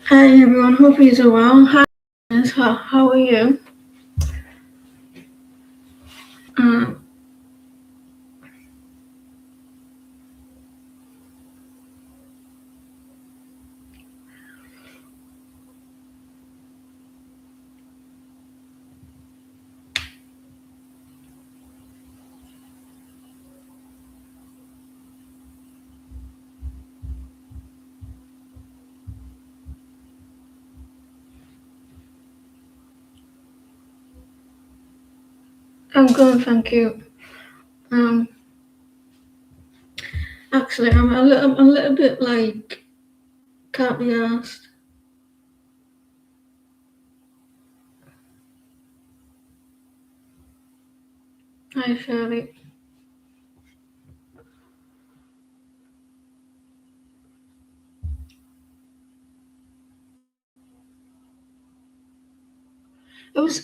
Hi everyone, hope you're well. Hi, how are you? Um, I'm good, thank you. Um, actually, I'm a little bit like can't be asked. Hi Shirley.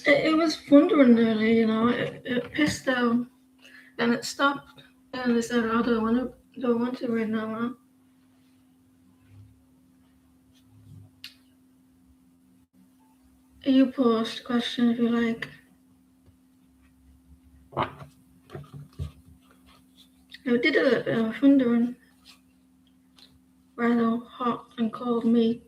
It was thundering early, it pissed down, and it stopped, and I said, "I don't want to right now." Huh? You post question if you like. I did a little bit of thundering, rather hot and cold meat.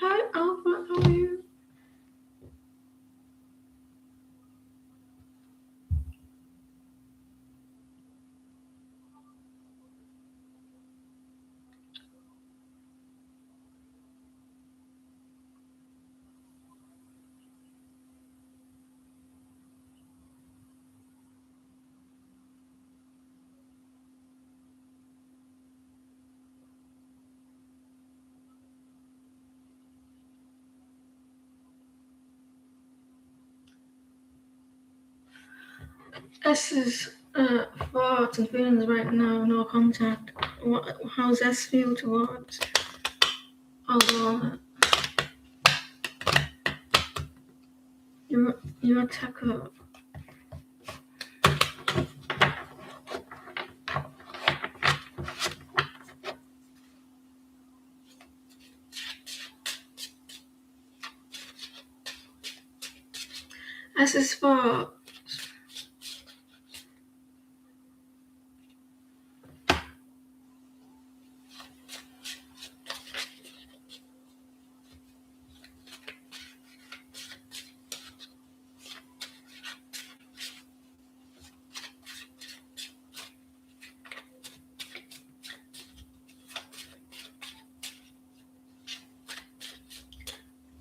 Hi, Alpha. How are you? S is thoughts and feelings right now, no contact. How's S feel towards although your attacker? S is for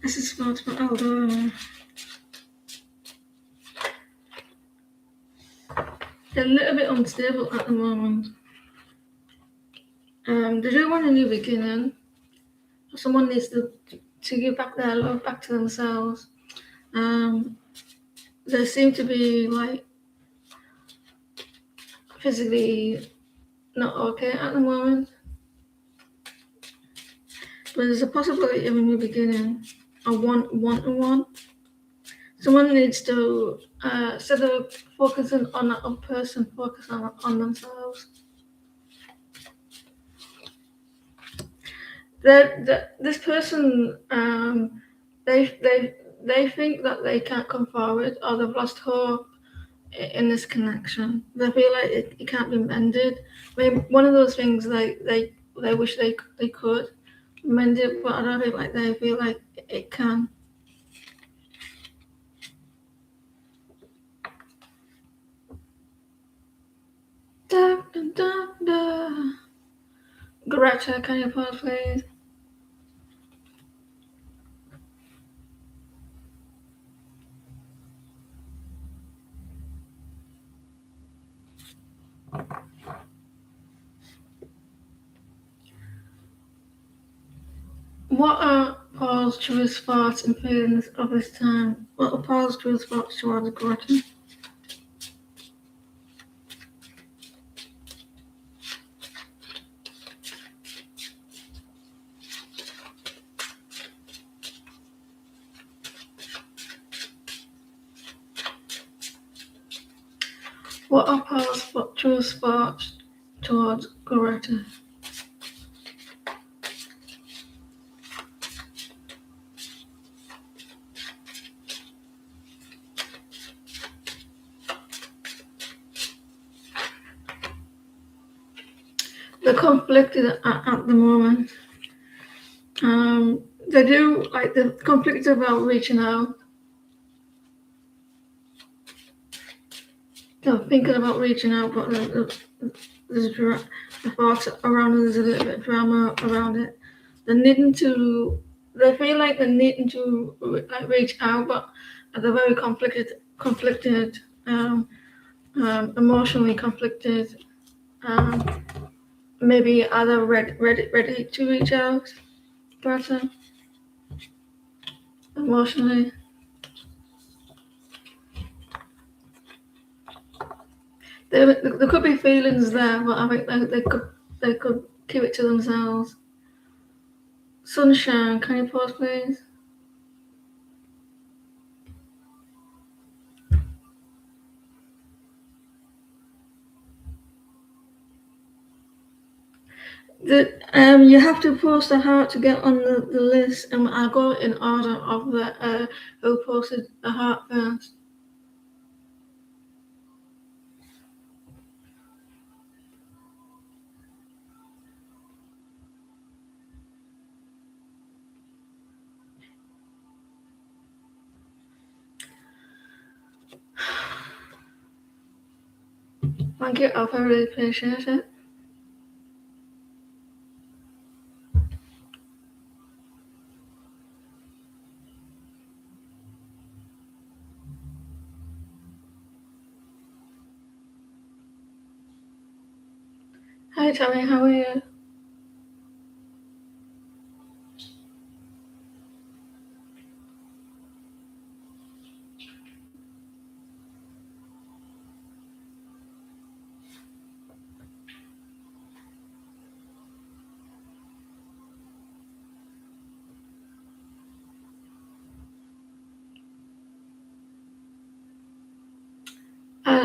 S is for although they're a little bit unstable at the moment. They do want a new beginning. Someone needs to give back their love back to themselves. Um, they seem to be like physically not okay at the moment, but there's a possibility of a new beginning, a one-to-one. Someone needs to instead of focusing on that other person, focus on themselves. This person, they think that they can't come forward, or they've lost hope in this connection. They feel like it can't be mended. Maybe one of those things like they wish they could mend it, but I don't think like they feel like it can. Da, da, da, da. Greta, can you pause, please? What are Paul's truest thoughts and feelings of this time? What are Paul's truest thoughts towards Greta? What are Paul's true thoughts towards Greta? They're conflicted at the moment. They're conflicted about reaching out. They're thinking about reaching out, but there's the thoughts around it. There's a little bit of drama around it. They feel like they're needing to reach out, but they're very conflicted, emotionally conflicted. Maybe are ready to reach out, person, emotionally. There could be feelings there, but I think they could keep it to themselves. Sunshine, can you pause, please? You have to post a heart to get on the list, and I'll go in order of the who posted a heart first. Thank you, Alpha. I really appreciate it. Hi, Tommy. How are you?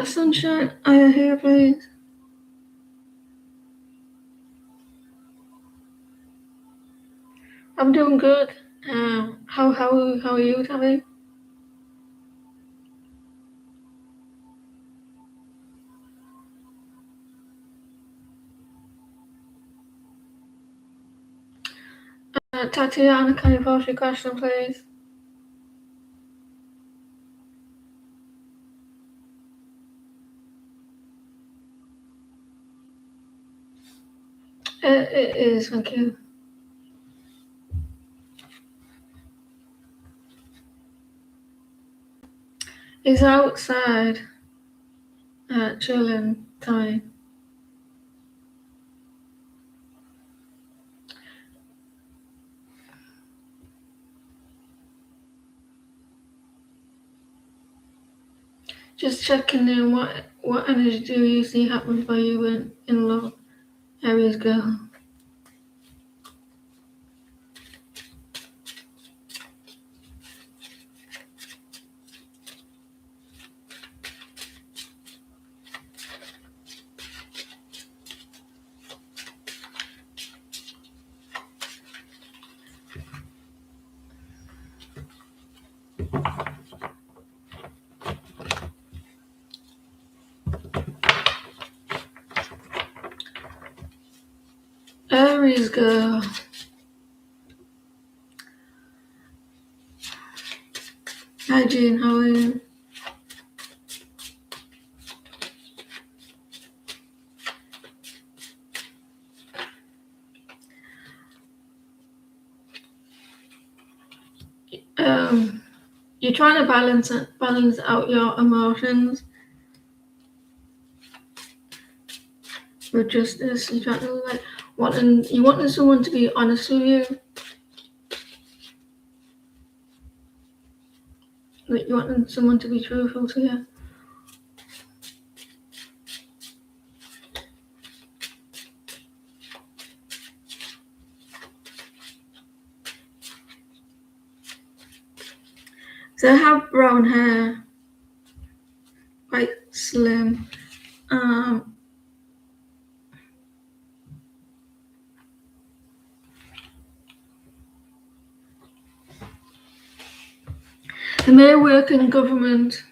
Sunshine, are you here, please? I'm doing good. How are you, Tommy? Tatiana, can you pose your question, please? It is, thank you. He's outside, chilling, Tommy. Just checking in. What energy do you see happen for you in love, Aries girl? Aries girl. Hi Jean, how are you? You're trying to balance out your emotions with justice. You're trying to wanting someone to be honest with you. Like you wanting someone to be truthful to you. So I have brown hair, quite slim, Um, they may work in government.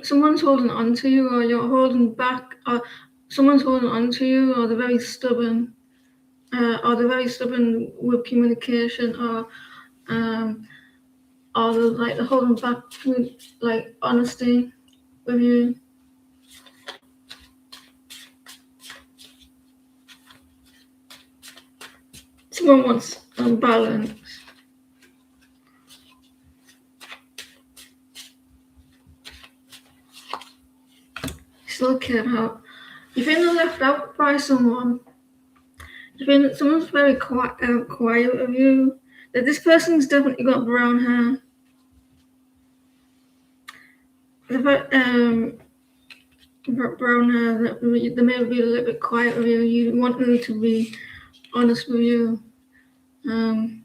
Someone's holding on to you, or you're holding back, or someone's holding on to you, or they're very stubborn, with communication, or they're holding back like honesty with you. Someone wants balance. Still care how you feel left out by someone. You feel that someone's very quiet of you. That this person's definitely got brown hair. Brown hair. That they may be a little bit quiet of you. You want them to be honest with you. And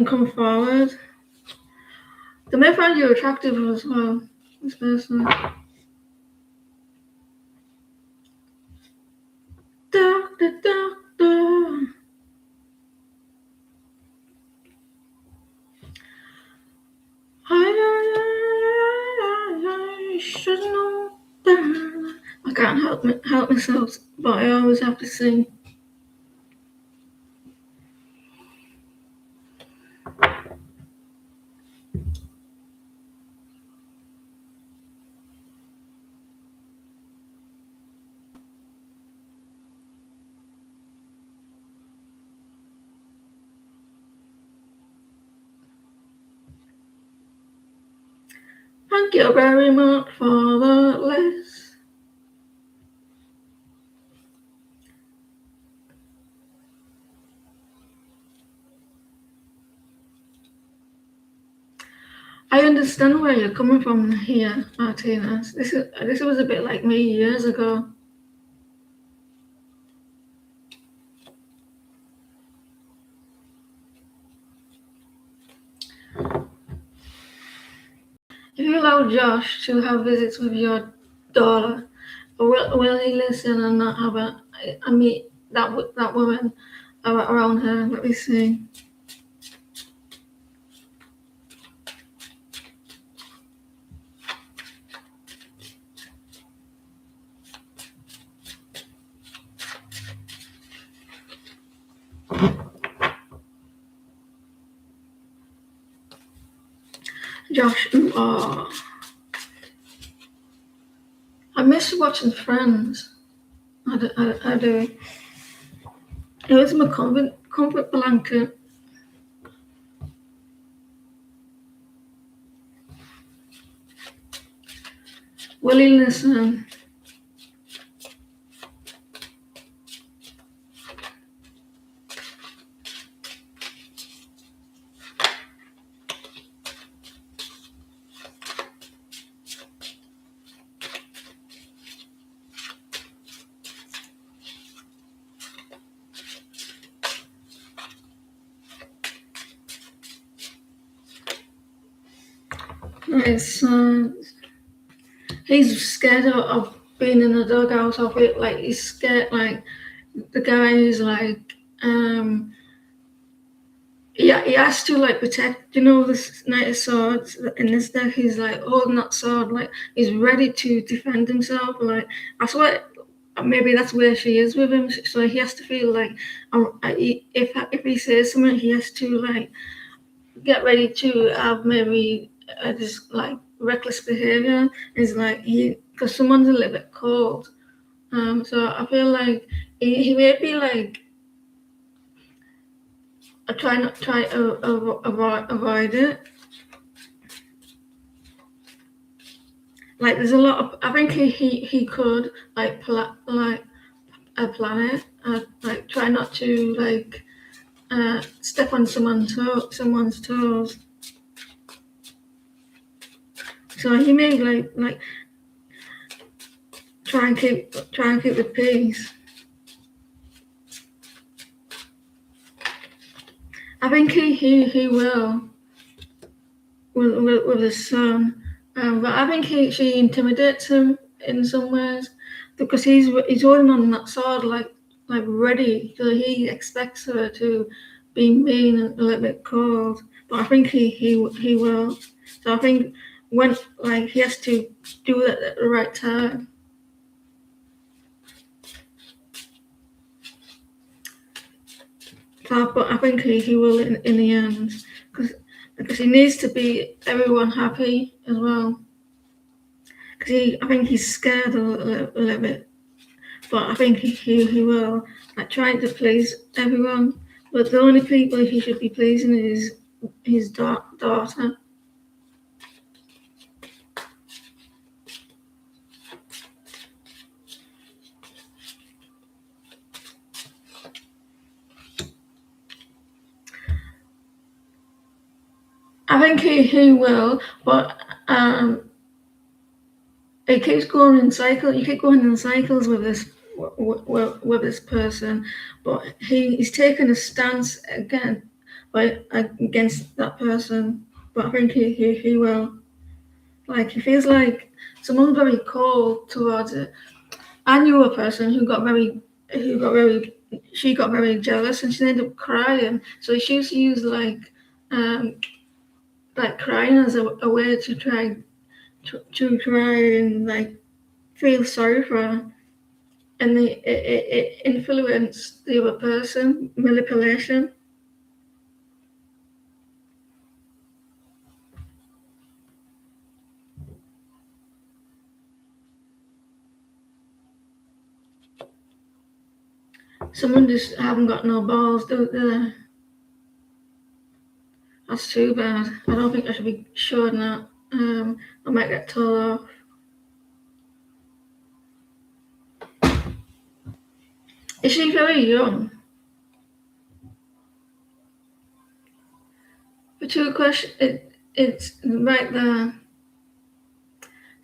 come forward. They may find you attractive as well, this person. Doctor. I should know that. I can't help myself, but I always have to sing. Thank you very much for the list. I understand where you're coming from here, Martinez. This was a bit like me years ago. If you allow Josh to have visits with your daughter, will he listen and not have that woman around her? Let me see. Josh, I miss watching Friends. I do. It was my comfort blanket. Will he listen? His son, he's scared of being in the doghouse of it. Like he's scared. Like the guy is like, he has to like protect. This Knight of Swords in this deck. He's like holding that sword. Like he's ready to defend himself. Like that's what. Maybe that's where she is with him. So he has to feel like, if he says something, he has to like get ready to have maybe this like reckless behavior. Is like because someone's a little bit cold. So I feel like he may be like, I try to avoid it. Like there's a lot of, I think he could like plan it. Like try not to like step on someone's toes. So he may like try and keep the peace. I think he will with his son, but I think she intimidates him in some ways because he's holding on that sword like ready. So he expects her to be mean and a little bit cold. But I think he will. So I think when he has to do it at the right time. But I think he will in the end because he needs to be everyone happy as well. Because I think he's scared a little bit, but I think he will trying to please everyone. But the only people he should be pleasing is his daughter. I think he will, but it keeps going in cycles. You keep going in cycles with this person, but he's taken a stance against that person. But I think he will. He feels like someone's very cold towards it. I knew a person who got very jealous and she ended up crying. So she used to use crying as a way to try and feel sorry for her, and it influenced the other person. Manipulation. Someone just haven't got no balls, do they? That's too bad. I don't think I should be showing that. I might get told off. Is she very young? For two questions, it's right there.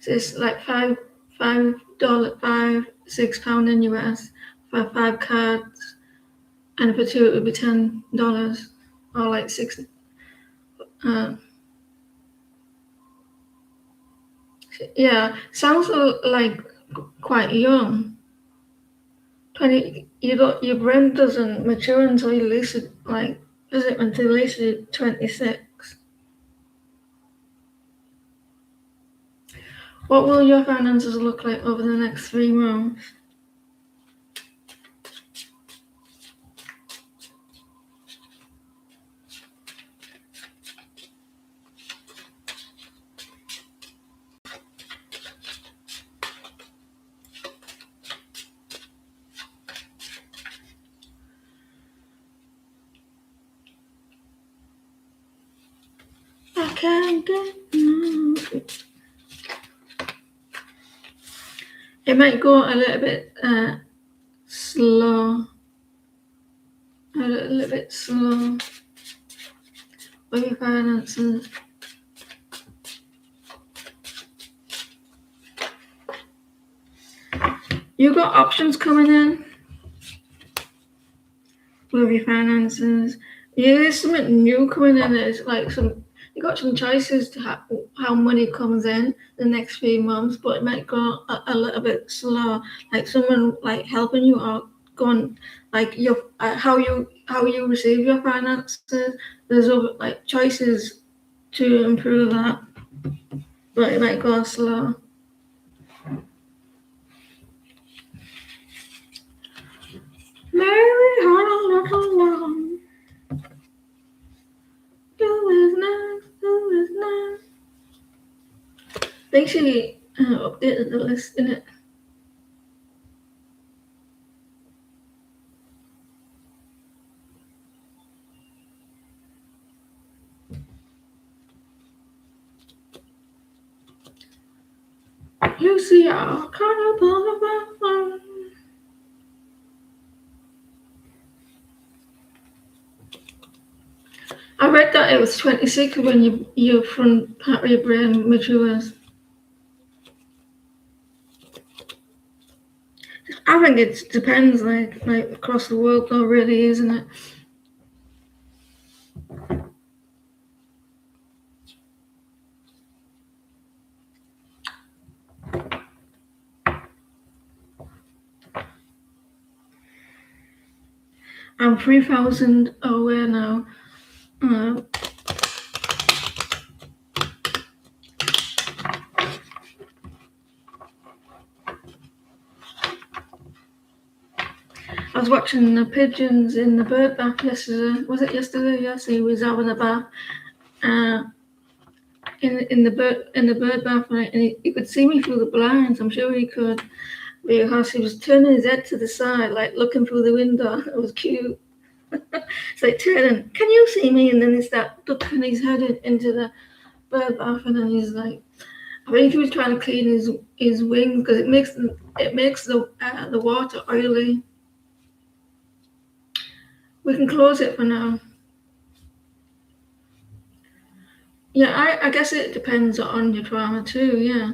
So it's like $5, £6 in US for 5 cards, and for two it would be $10 or like 6. Yeah, sounds like quite young. 20. Your brain doesn't mature until you least until at least 26. What will your finances look like over the next 3 months? I can't get no. It might go a little bit slow. A little bit slow with your finances. You got options coming in with your finances. Yeah, there's something new coming in. It's you got some choices to how money comes in the next few months, but it might go a little bit slow. Like someone helping you out, going your how you receive your finances. There's other choices to improve that, but it might go slow. Mary had a little lamb. Who is nice? They actually updated the list in it. You see, I can't pull the I read that it was 26 when your front part of your brain matures. think it depends, like across the world, though, really, isn't it? I'm 3,000 away now. I was watching the pigeons in the bird bath yesterday. Was it yesterday? Yes, he was having a bath. In the bird bath, and he could see me through the blinds. I'm sure he could, because he was turning his head to the side, like looking through the window. It was cute. It's like turning, can you see me? And then he started ducking his head into the bird bath, and then he's like, I think he was trying to clean his wings because it makes the water oily. We can close it for now. Yeah, I guess it depends on your trauma too. Yeah.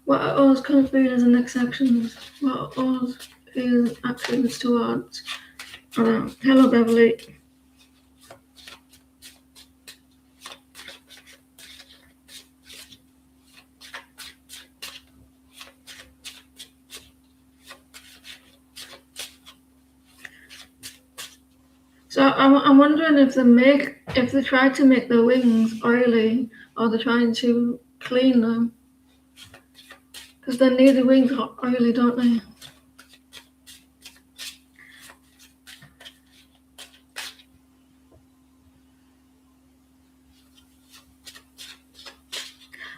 What are O's current feelings and next actions? What are O's feelings actions towards? Hello, Beverly. So I'm wondering if they try to make the wings oily, or they're trying to clean them, because they need the wings oily, don't they?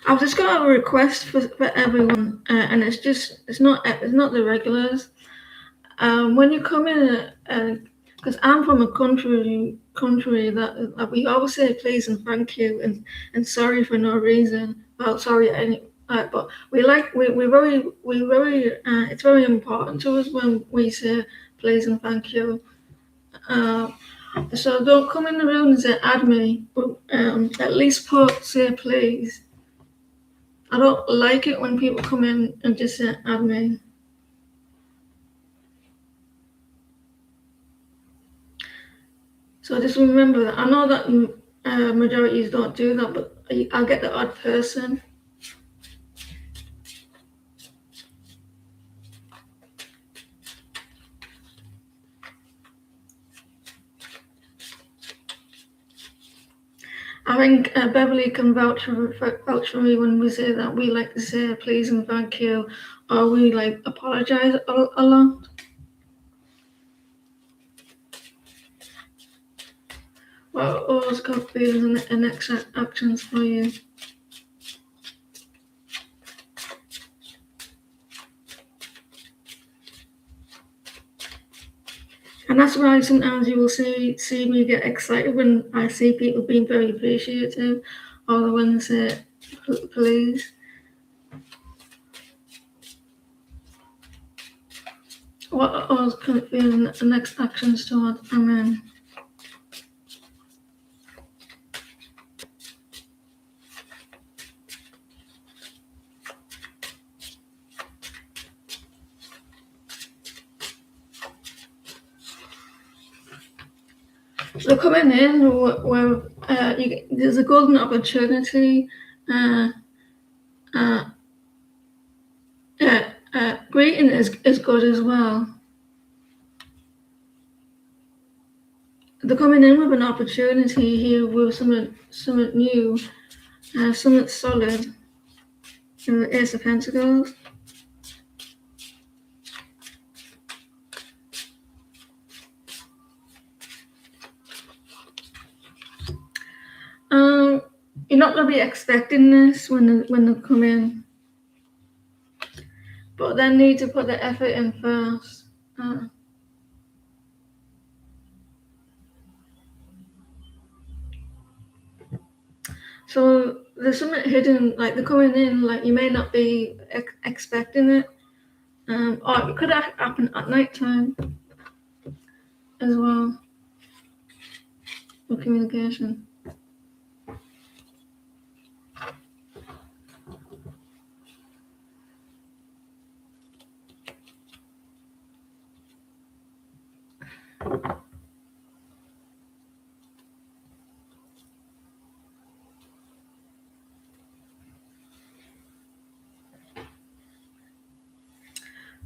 I've just got a request for everyone, and it's not the regulars. When you come in, because I'm from a country that we always say please and thank you and sorry for no reason. Well, sorry, but we very it's very important to us when we say please and thank you. So don't come in the room and say add me, but at least say please. I don't like it when people come in and just say add me. So just remember that. I know that majorities don't do that, but I'll get the odd person. I think Beverly can vouch for me when we say that we like to say please and thank you, or we like apologize a lot. What always got feelings and next actions for you? And that's why sometimes you will see me get excited when I see people being very appreciative, or when they say please. What are always got feelings and next actions towards Amen? So coming in, where there's a golden opportunity. Greeting is good as well. They're coming in with an opportunity here with something new, something solid. Ace of Pentacles. You're not going to be expecting this when they come in, but they need to put the effort in first. So there's something hidden, like they're coming in, like you may not be expecting it, or it could happen at night time as well for communication.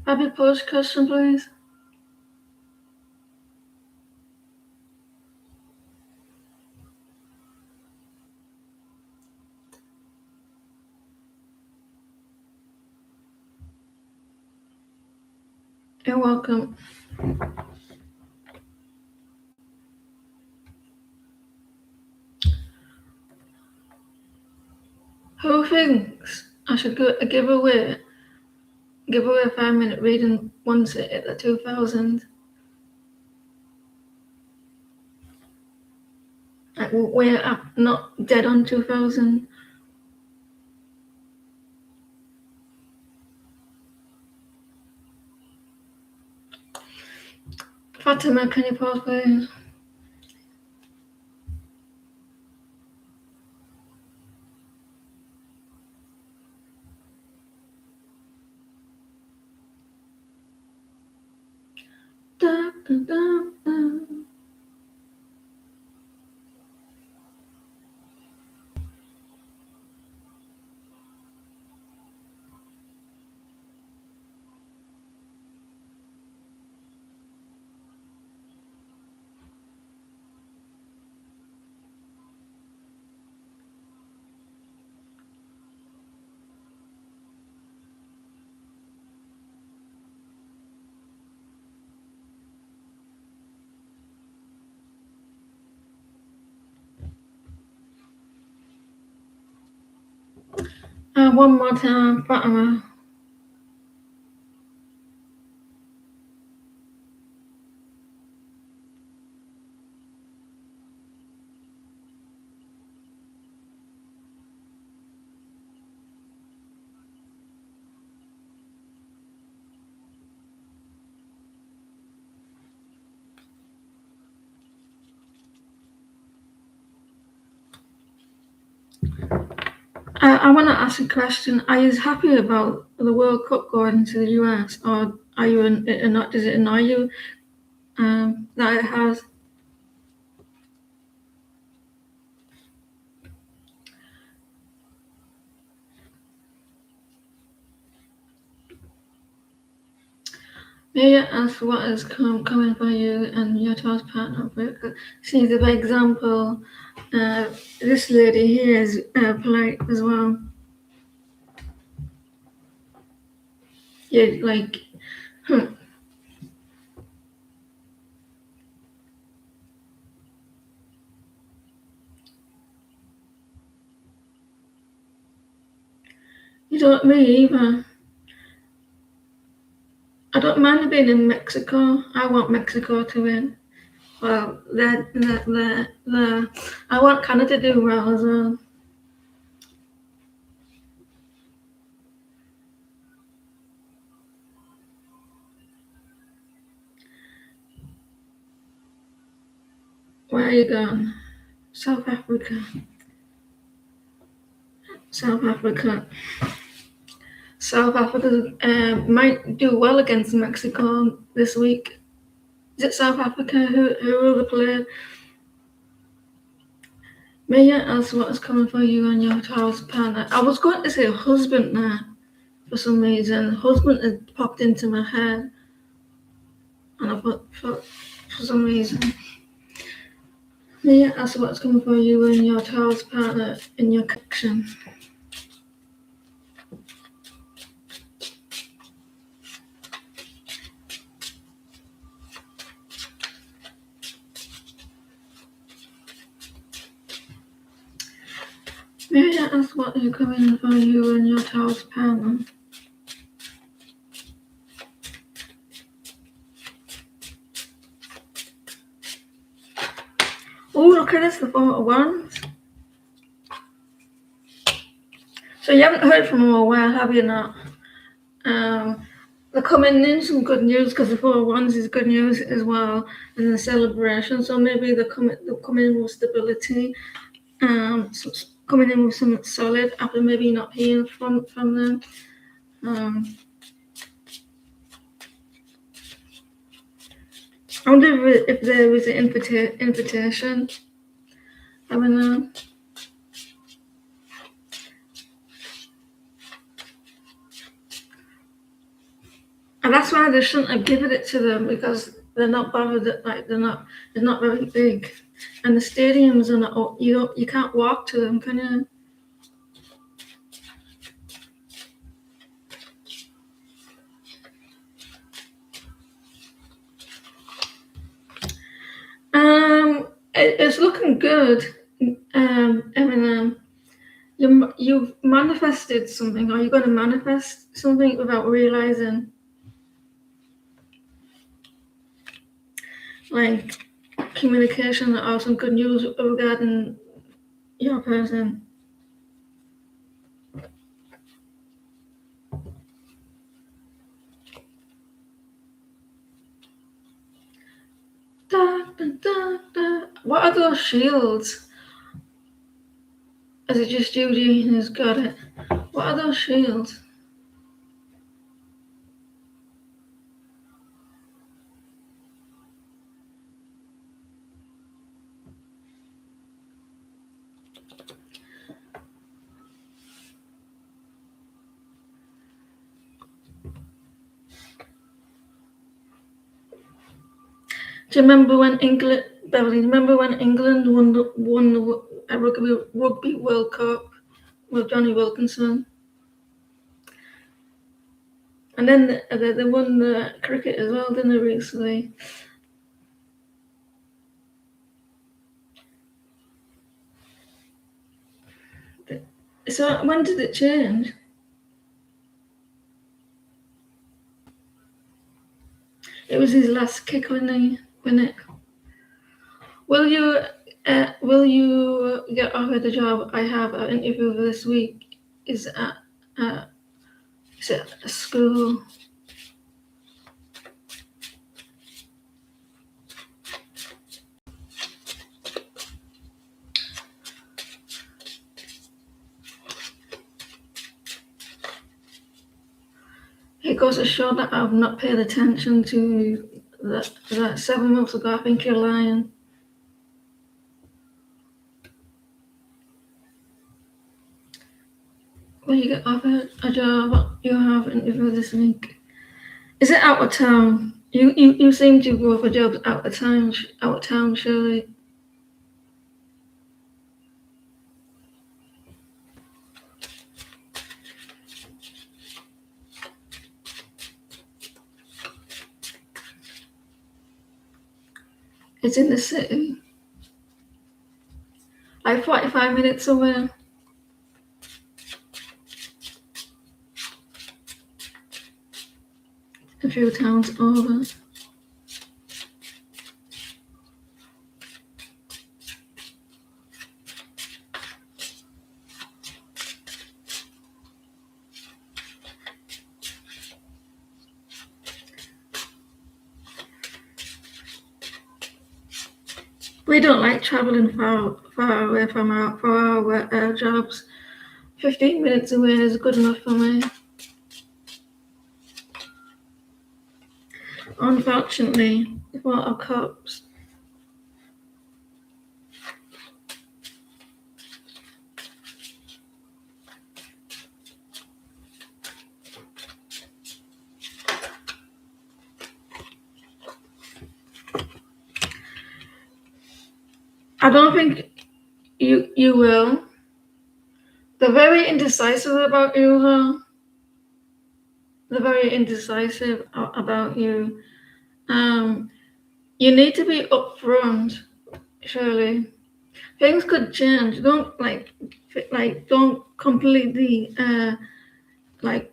Abby, post question, please. You're welcome. Who thinks I should give away a 5-minute reading once at the 2000? Like, we're not dead on 2000. Fatima, can you pause, please? Da, da, da, da. One more time, Fatima. I want to ask a question. Are you happy about the World Cup going to the US, or are you not? Does it annoy you that it has? May I ask what is coming for you and your choice partner? See the big example. This lady here is polite as well. Yeah, like. You don't me either. I don't mind being in Mexico. I want Mexico to win. Well, I want Canada to do well as well. Where are you going? South Africa. South Africa. South Africa might do well against Mexico this week. Is it South Africa? Who will they play? May I ask what is coming for you and your house partner? I was going to say husband now for some reason. Husband had popped into my head, and I put for some reason. May I ask what's coming for you and your house partner in your connection? May I ask what is coming for you and your house partner? Oh, look at this, the 4 of Wands. So you haven't heard from them a while, have you not? They're coming in some good news because the 4 of Wands is good news as well, and the celebration. So maybe they're coming in with stability, coming in with something solid after maybe not hearing from them. I wonder if there was an invitation. I don't know. And that's why they shouldn't have given it to them, because they're not bothered. Like they're not very big, and the stadiums are not. You can't walk to them, can you? It's looking good. Eminem, you've manifested something, or you're going to manifest something without realizing. Like communication or some good news regarding your person. Da, da, da, da. What are those shields? Is it just Judy who's got it? What are those shields? Do you remember when England, Beverly? Remember when England won the rugby World Cup with Johnny Wilkinson? And then they won the cricket as well, didn't they, recently? So when did it change? It was his last kick, wasn't it? Will you get offered the job I have an interview this week? Is at is it a school? It goes to show that I've not paid attention to that 7 months ago. I think you're lying. Will you get offered a job you have an interview this week? Is it out of town? You seem to go for jobs out of town, surely. It's in the city. Like 45 minutes away. A few towns over. We don't like traveling far away from our jobs. 15 minutes away is good enough for me. Unfortunately, for our cops. I don't think you will. They're very indecisive about you, though. They're very indecisive about you. You need to be upfront, surely. Things could change. Don't completely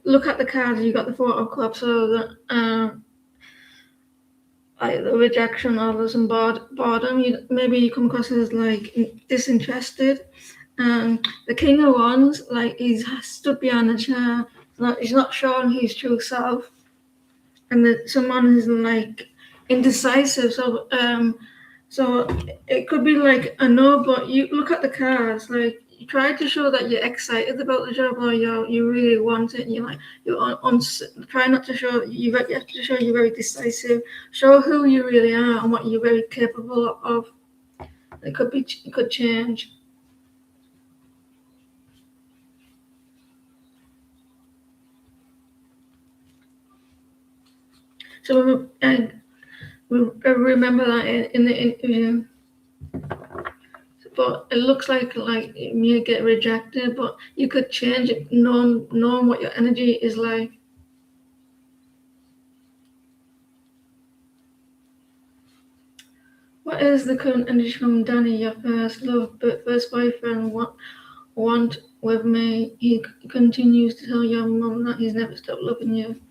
look at the cards you got the 4 of clubs, so that like the rejection or there's some boredom. Maybe you come across as like disinterested. The king of wands, like he's stood behind the chair, he's not showing his true self, and that someone is like indecisive. So it could be like a no, but you look at the cards, like you try to show that you're excited about the job, or you really want it. And you're on try not to show you have to show you're very decisive. Show who you really are and what you're very capable of. It could change. So remember that in the interview. But it looks like you get rejected, but you could change it, knowing what your energy is like. What is the current energy from Danny, your first love, first boyfriend? What want with me? He continues to tell your mum that he's never stopped loving you.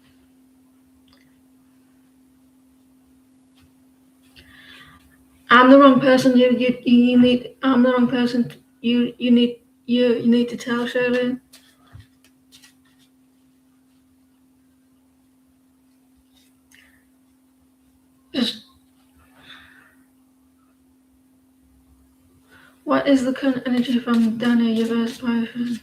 I'm the wrong person. You need. I'm the wrong person. You need to tell Shirley. Just what is the current energy from Danny, your first boyfriend?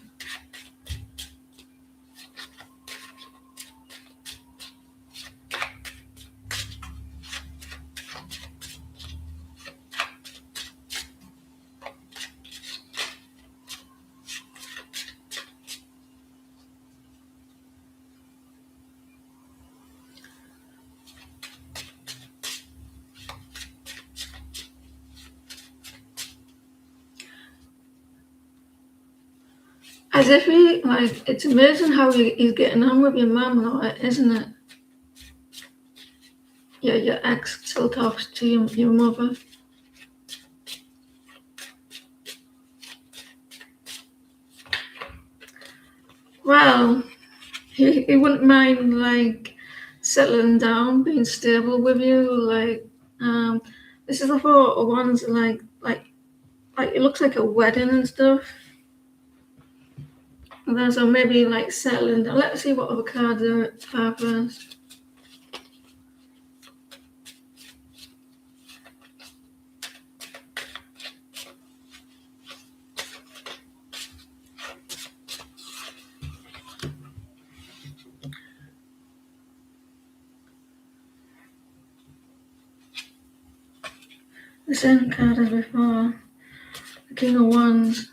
As if it's amazing how he's getting on with your mum, though, isn't it? Yeah, your ex still talks to your mother. Well, he wouldn't mind settling down, being stable with you. This is the photo ones like it looks like a wedding and stuff. And then so maybe settling down. Let's see what other cards are first. The same card as before. The King of Wands.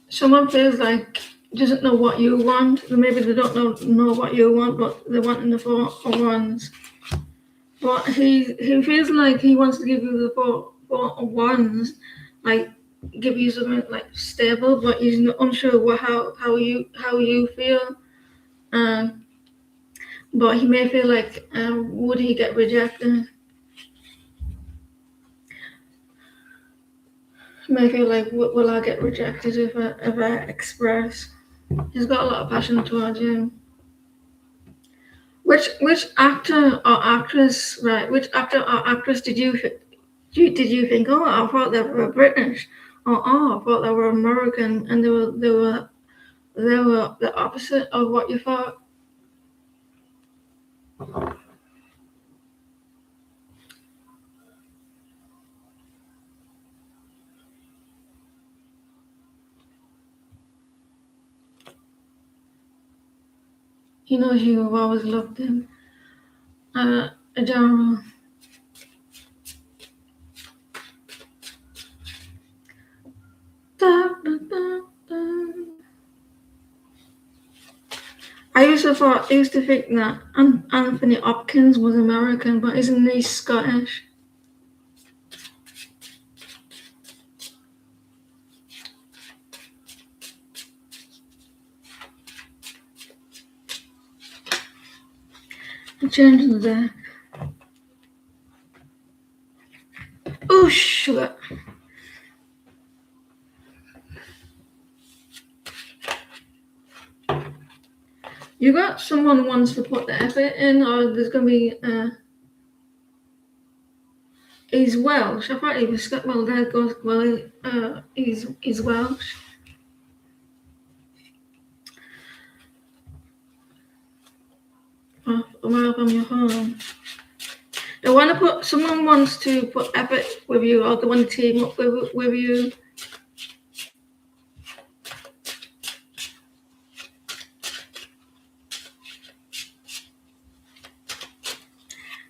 Someone feels like doesn't know what you want. Maybe they don't know what you want, but they're wanting the Four of Wands. But he feels like he wants to give you the Four of Wands, give you something stable, but he's not unsure how you feel. But he may feel like would he get rejected? He may feel like will I get rejected if I express? He's got a lot of passion towards you. Which actor or actress, right? Which actor or actress did you think? Oh, I thought they were British, or I thought they were American, and they were the opposite of what you thought. He knows you've always loved him. General. Da, da, da, da. I used to think that Anthony Hopkins was American, but isn't he Scottish? I changed the deck. Oh, sugar. You got someone who wants to put the effort in, or there's going to be. He's Welsh. I thought he was Scottish. Well, there goes. Well, he's Welsh. Well, from your home. someone wants to put effort with you, or they want to team up with you.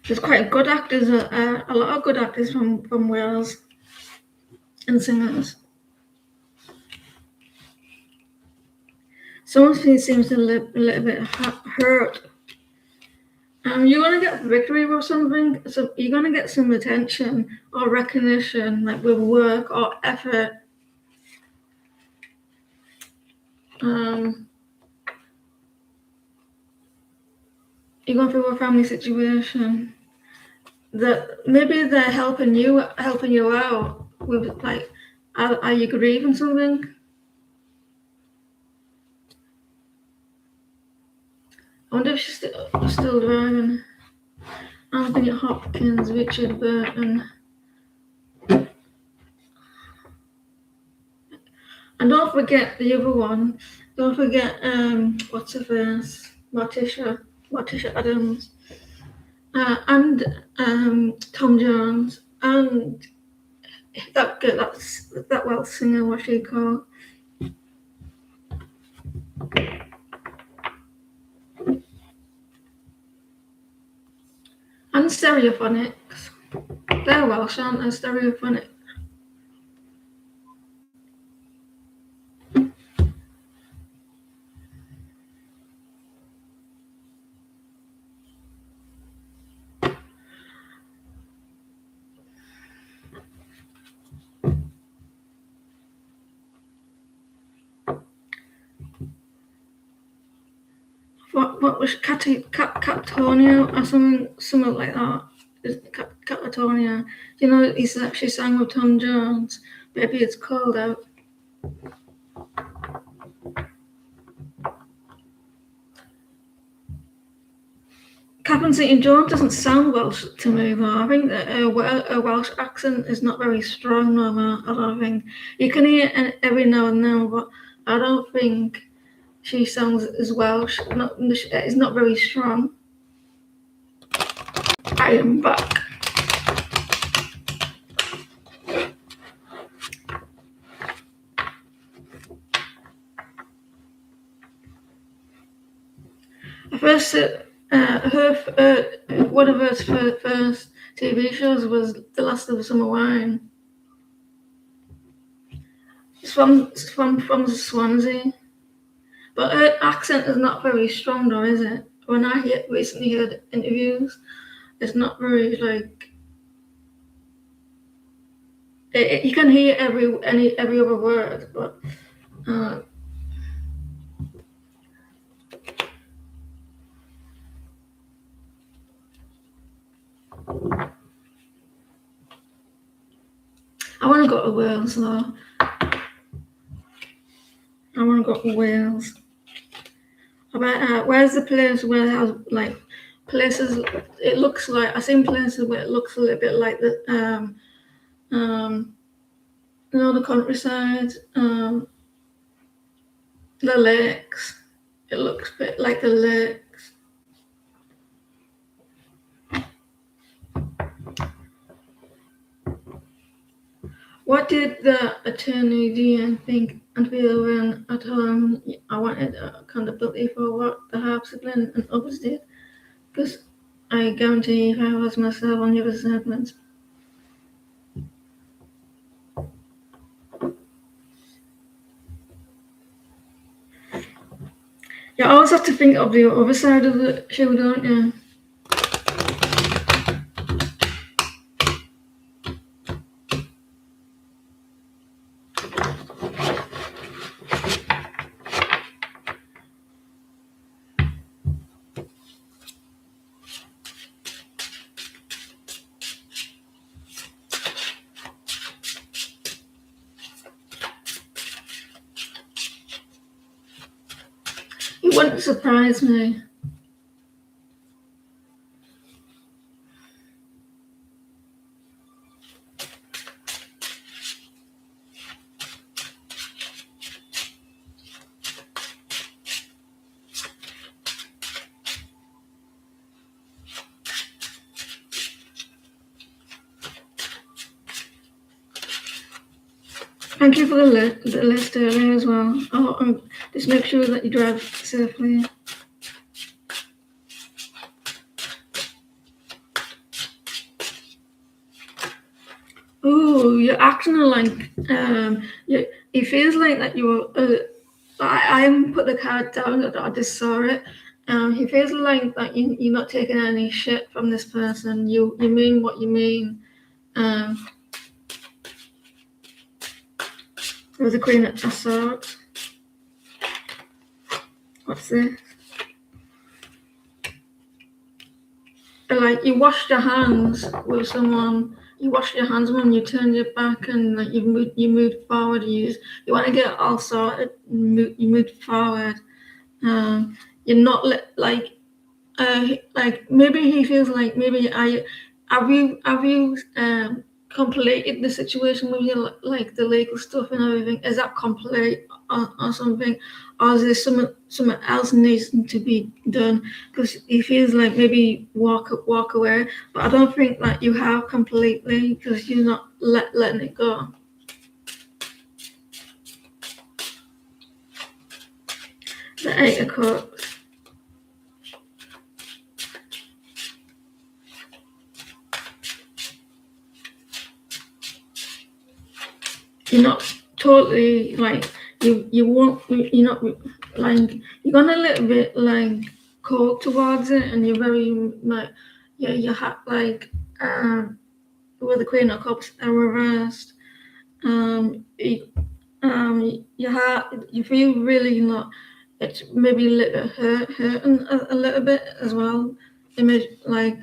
There's quite good actors, a lot of good actors from Wales, and singers. Someone seems a little bit hurt. You're gonna get victory or something. So you're gonna get some attention or recognition, like with work or effort. You're going through a family situation that maybe they're helping you out with, like, are you grieving something? I wonder if she's still driving. Anthony Hopkins, Richard Burton. And don't forget the other one. Don't forget, what's her face? Morticia Adams. And Tom Jones. And that girl, that Welsh singer, what's she called? And Stereophonics. They're Welsh, aren't they? Stereophonics. What was Catatonia or something like that? Catatonia. You know, she sang with Tom Jones. Maybe it's called out. Catherine Zeta-Jones doesn't sound Welsh to me, though. I think that her Welsh accent is not very strong, no. I don't think. You can hear it every now and then, but I don't think she sounds as Welsh. It's not very strong. I am back. One of her first TV shows was The Last of the Summer Wine. It's from Swansea, but her accent is not very strong, though, is it? When I recently heard interviews, it's not very, like, you can hear every other word, but I want to go to Wales, though. I want to go to Wales. Where's the place where it has, like, places? It looks like I've seen places where it looks a little bit like the the countryside, the lakes. It looks a bit like the lakes. What did the Attorney General think and feel when at home I wanted accountability for what the Harpsichord and others did? Because I guarantee if I was myself on the other segments. You always have to think of the other side of the show, don't you? It wouldn't surprise me. Thank you for the list earlier as well. Just make sure that you drive safely. Oh, you're acting like it feels like that you're. I put the card down. I just saw it. He feels like that you're not taking any shit from this person. You mean what you mean. With the Queen of Swords. What's this? Like you washed your hands with someone. You washed your hands when you turned your back and like you moved forward. You want to get all sorted. You moved forward. You're not like maybe he feels like maybe have you completed the situation with you, like the legal stuff and everything? Is that complete or something, or is there something else needs to be done? Because he feels like maybe walk away, but I don't think that you have completely, because you're not letting it go. The Eight of Cups. You're not totally like you won't, you're not like, you're gonna a little bit like cold towards it, and you're very like you have like with the Queen of Cups reversed. You, you feel really not. It's maybe a little bit hurting a little bit as well. Image like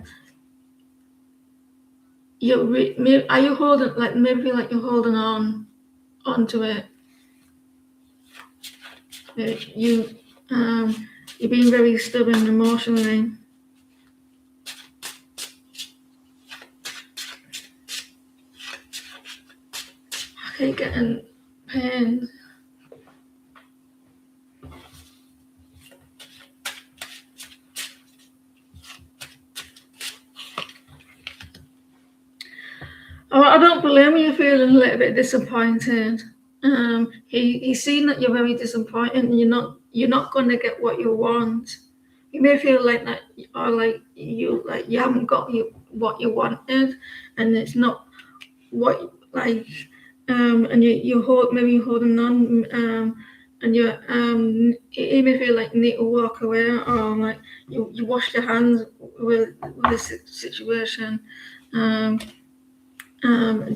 are you holding, like maybe like you're holding onto it. You're being very stubborn emotionally. I keep getting pain. I don't blame you feeling a little bit disappointed. He's seen that you're very disappointed, and you're not going to get what you want. You may feel like that, or like you haven't got what you wanted, and it's not what like and you're holding on, and you may feel like you need to walk away, or like you wash your hands with this situation.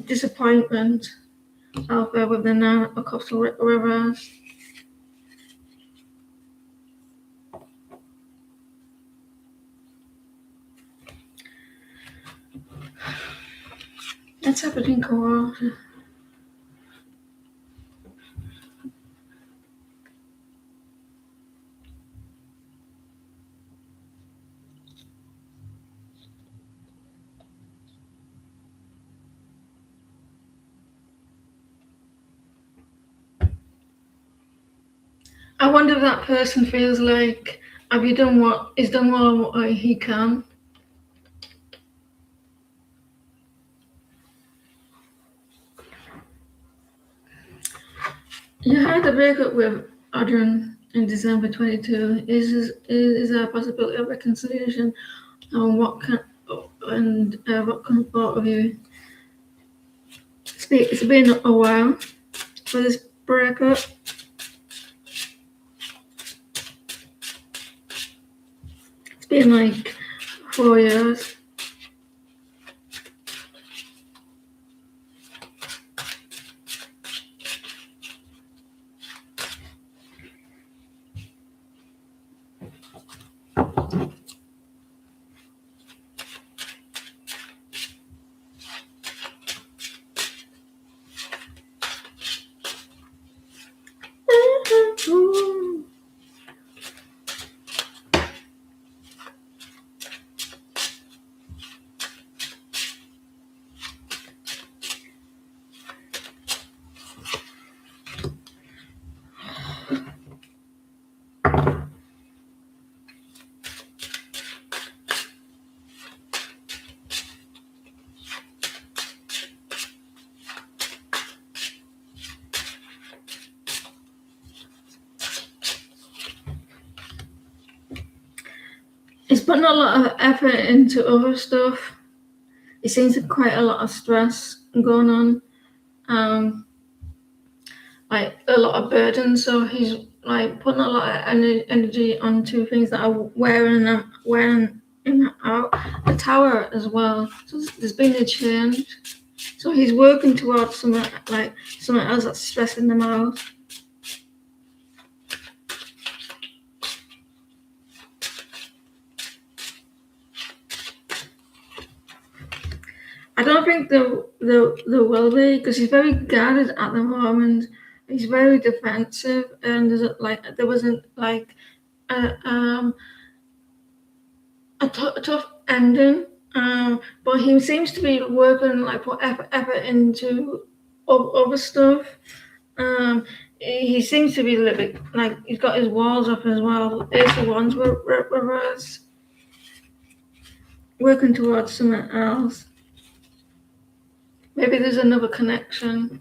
Disappointment out there with the Nine of Cups reverse. Let's have a drink of water. I wonder if that person feels like, have you done what he's done what he can? You had a breakup with Adrian in December 22. Is there a possibility of reconciliation? And what can thought of you? It's been a while for this breakup. It's been like 4 years. putting a lot of effort into other stuff. He seems to have quite a lot of stress going on, like a lot of burden. So he's like putting a lot of energy onto things that are wearing him out. The tower as well. So there's been a change. So he's working towards something else that's stressing him out. I don't think there will be, because he's very guarded at the moment. He's very defensive, and there wasn't like a tough ending. But he seems to be working like put effort into other stuff. He seems to be a little bit like he's got his walls up as well. Ace of Wands reverse, working towards something else. Maybe there's another connection.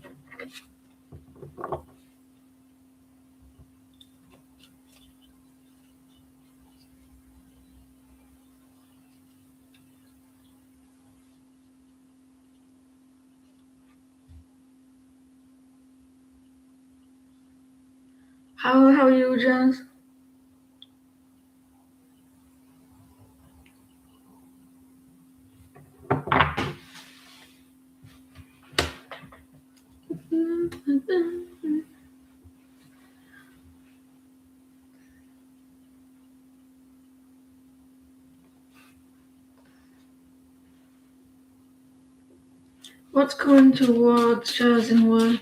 How are you, Jazz? What's going towards Jazz in work?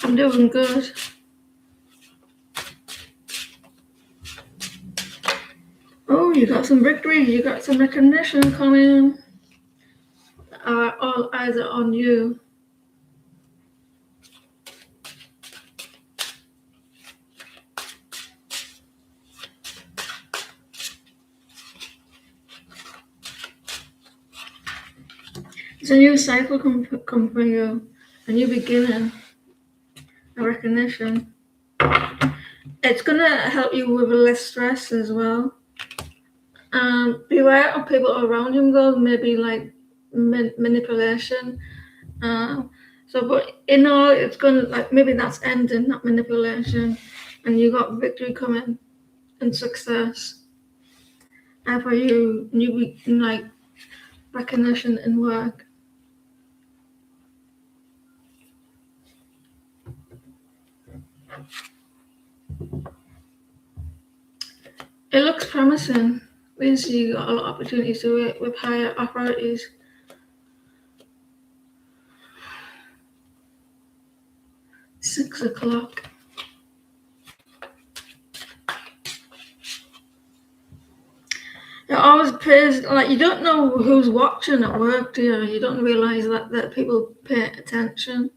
I'm doing good. Oh, you got some victory. You got some recognition coming. All eyes are on you. It's a new cycle come for you, a new beginning, a recognition. It's gonna help you with less stress as well. Beware of people around him though, maybe like manipulation. But in all, it's gonna like maybe that's ending, not manipulation, and you got victory coming and success. And for you, like recognition in work. It looks promising. Means you got a lot of opportunities to work with higher authorities. $6 o'clock. It always appears like you don't know who's watching at work, do you? You don't realise that people pay attention.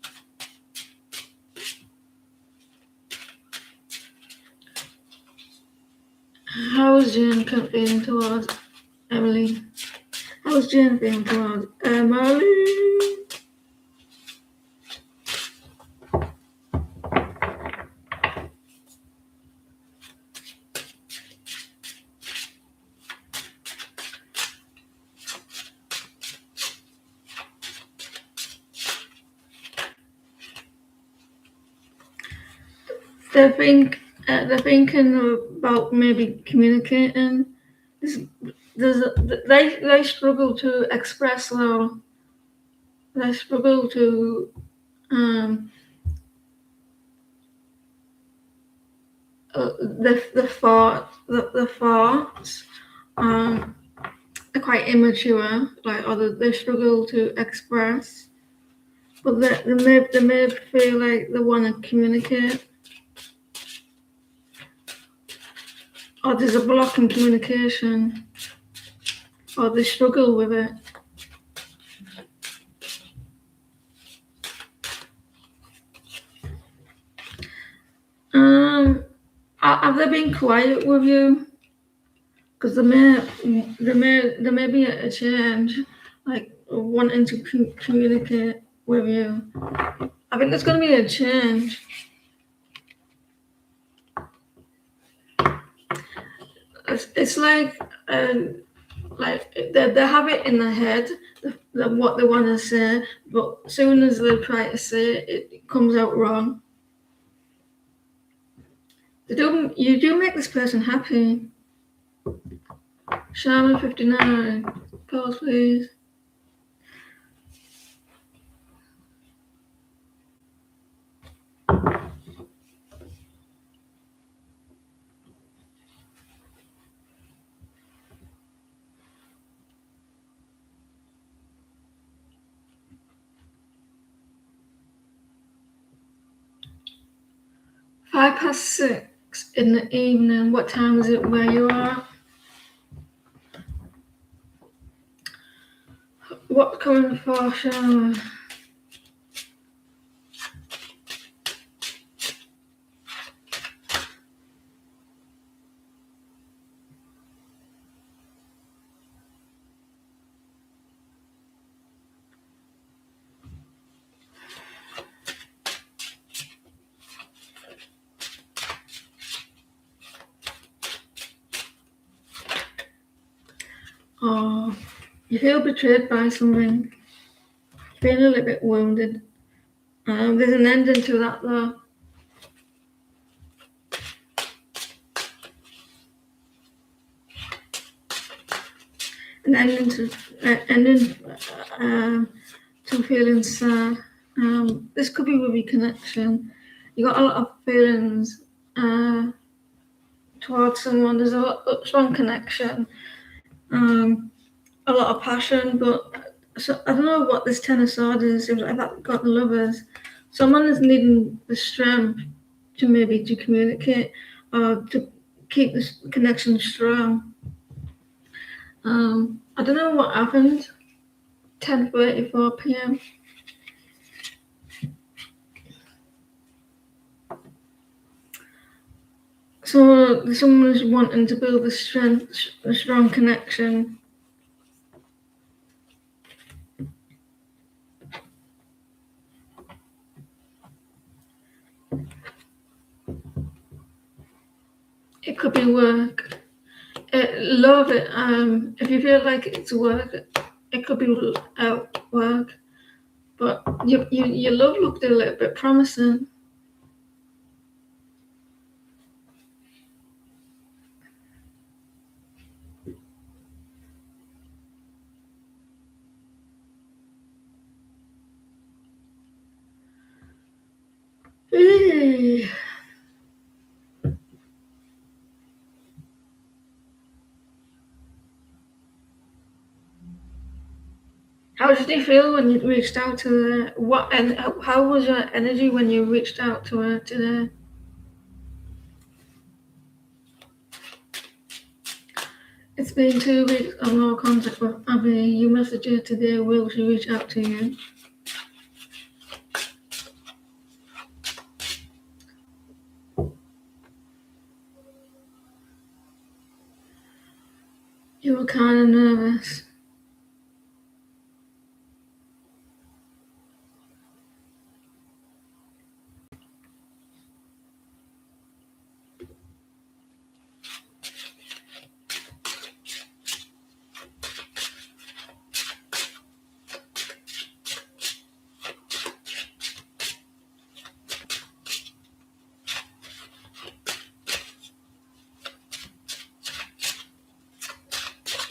How's Jane feeling towards Emily? How's Jane feeling towards Emily? They're thinking about maybe communicating. They struggle to express though. They struggle to the thoughts are quite immature, or they struggle to express, but they may feel like they want to communicate, or there's a block in communication, or they struggle with it. Have they been quiet with you? Because there may be a change, like wanting to communicate with you. I think there's going to be a change. It's like they have it in their head, what they want to say, but as soon as they try to say it, it comes out wrong. You do make this person happy. Shaman 59, pause please. £6 in the evening. What time is it where you are? What's coming for shower? Oh, you feel betrayed by something. You feel a little bit wounded. There's an ending to that though. An ending to feeling sad. This could be with your connection. You got a lot of feelings towards someone. There's a strong connection. A lot of passion, but so I don't know what this Ten of Swords is. It seems like that got the Lovers. Someone is needing the strength to communicate or to keep this connection strong. I don't know what happened. 10:34 p.m. So someone is wanting to build a strong connection. It could be work. Love it. If you feel like it's work, it could be work. But your love looked a little bit promising. How did you feel when you reached out to her? How was your energy when you reached out to her today? It's been 2 weeks of no contact with Abby. You messaged her today. Will she reach out to you? You were kind of nervous.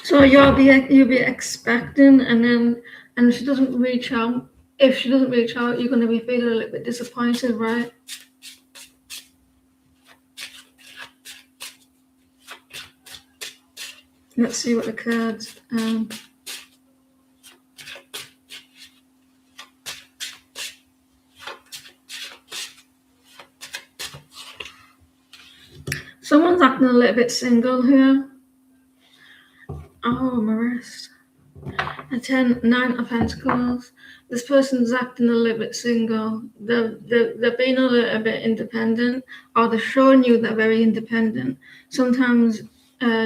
So you'll be expecting, and if she doesn't reach out, you're going to be feeling a little bit disappointed, right? Let's see what the cards. Someone's acting a little bit single here. Oh, my wrist. A 9 of Pentacles. this person's acting a little bit single. They're being a little bit independent, or they're showing you they're very independent. Sometimes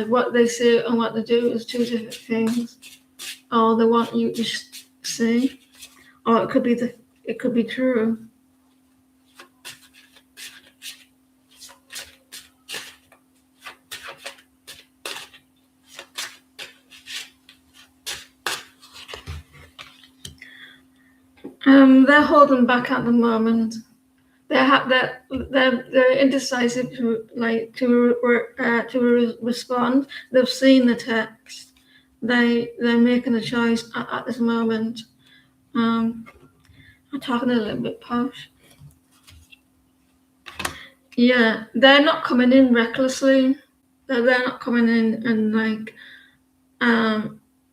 what they say and what they do is two different things, or they want you to see, or it could be true. They're holding back at the moment. They're indecisive to respond. They've seen the text. They're making a choice at this moment. I'm talking a little bit posh. Yeah, they're not coming in recklessly. They're not coming in and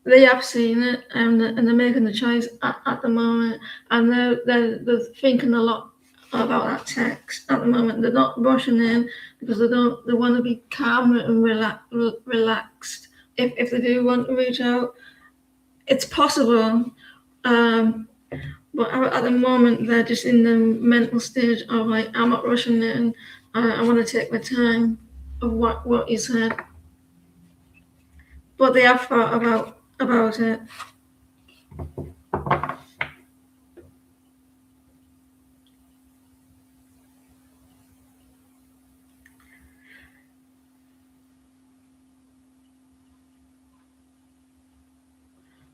they have seen it and they're making the choice at the moment, and they're thinking a lot about that text at the moment. They're not rushing in because they want to be calm and relaxed. If they do want to reach out, it's possible. But at the moment, they're just in the mental stage of like, I'm not rushing in. I want to take my time of what you said. But they have thought about it.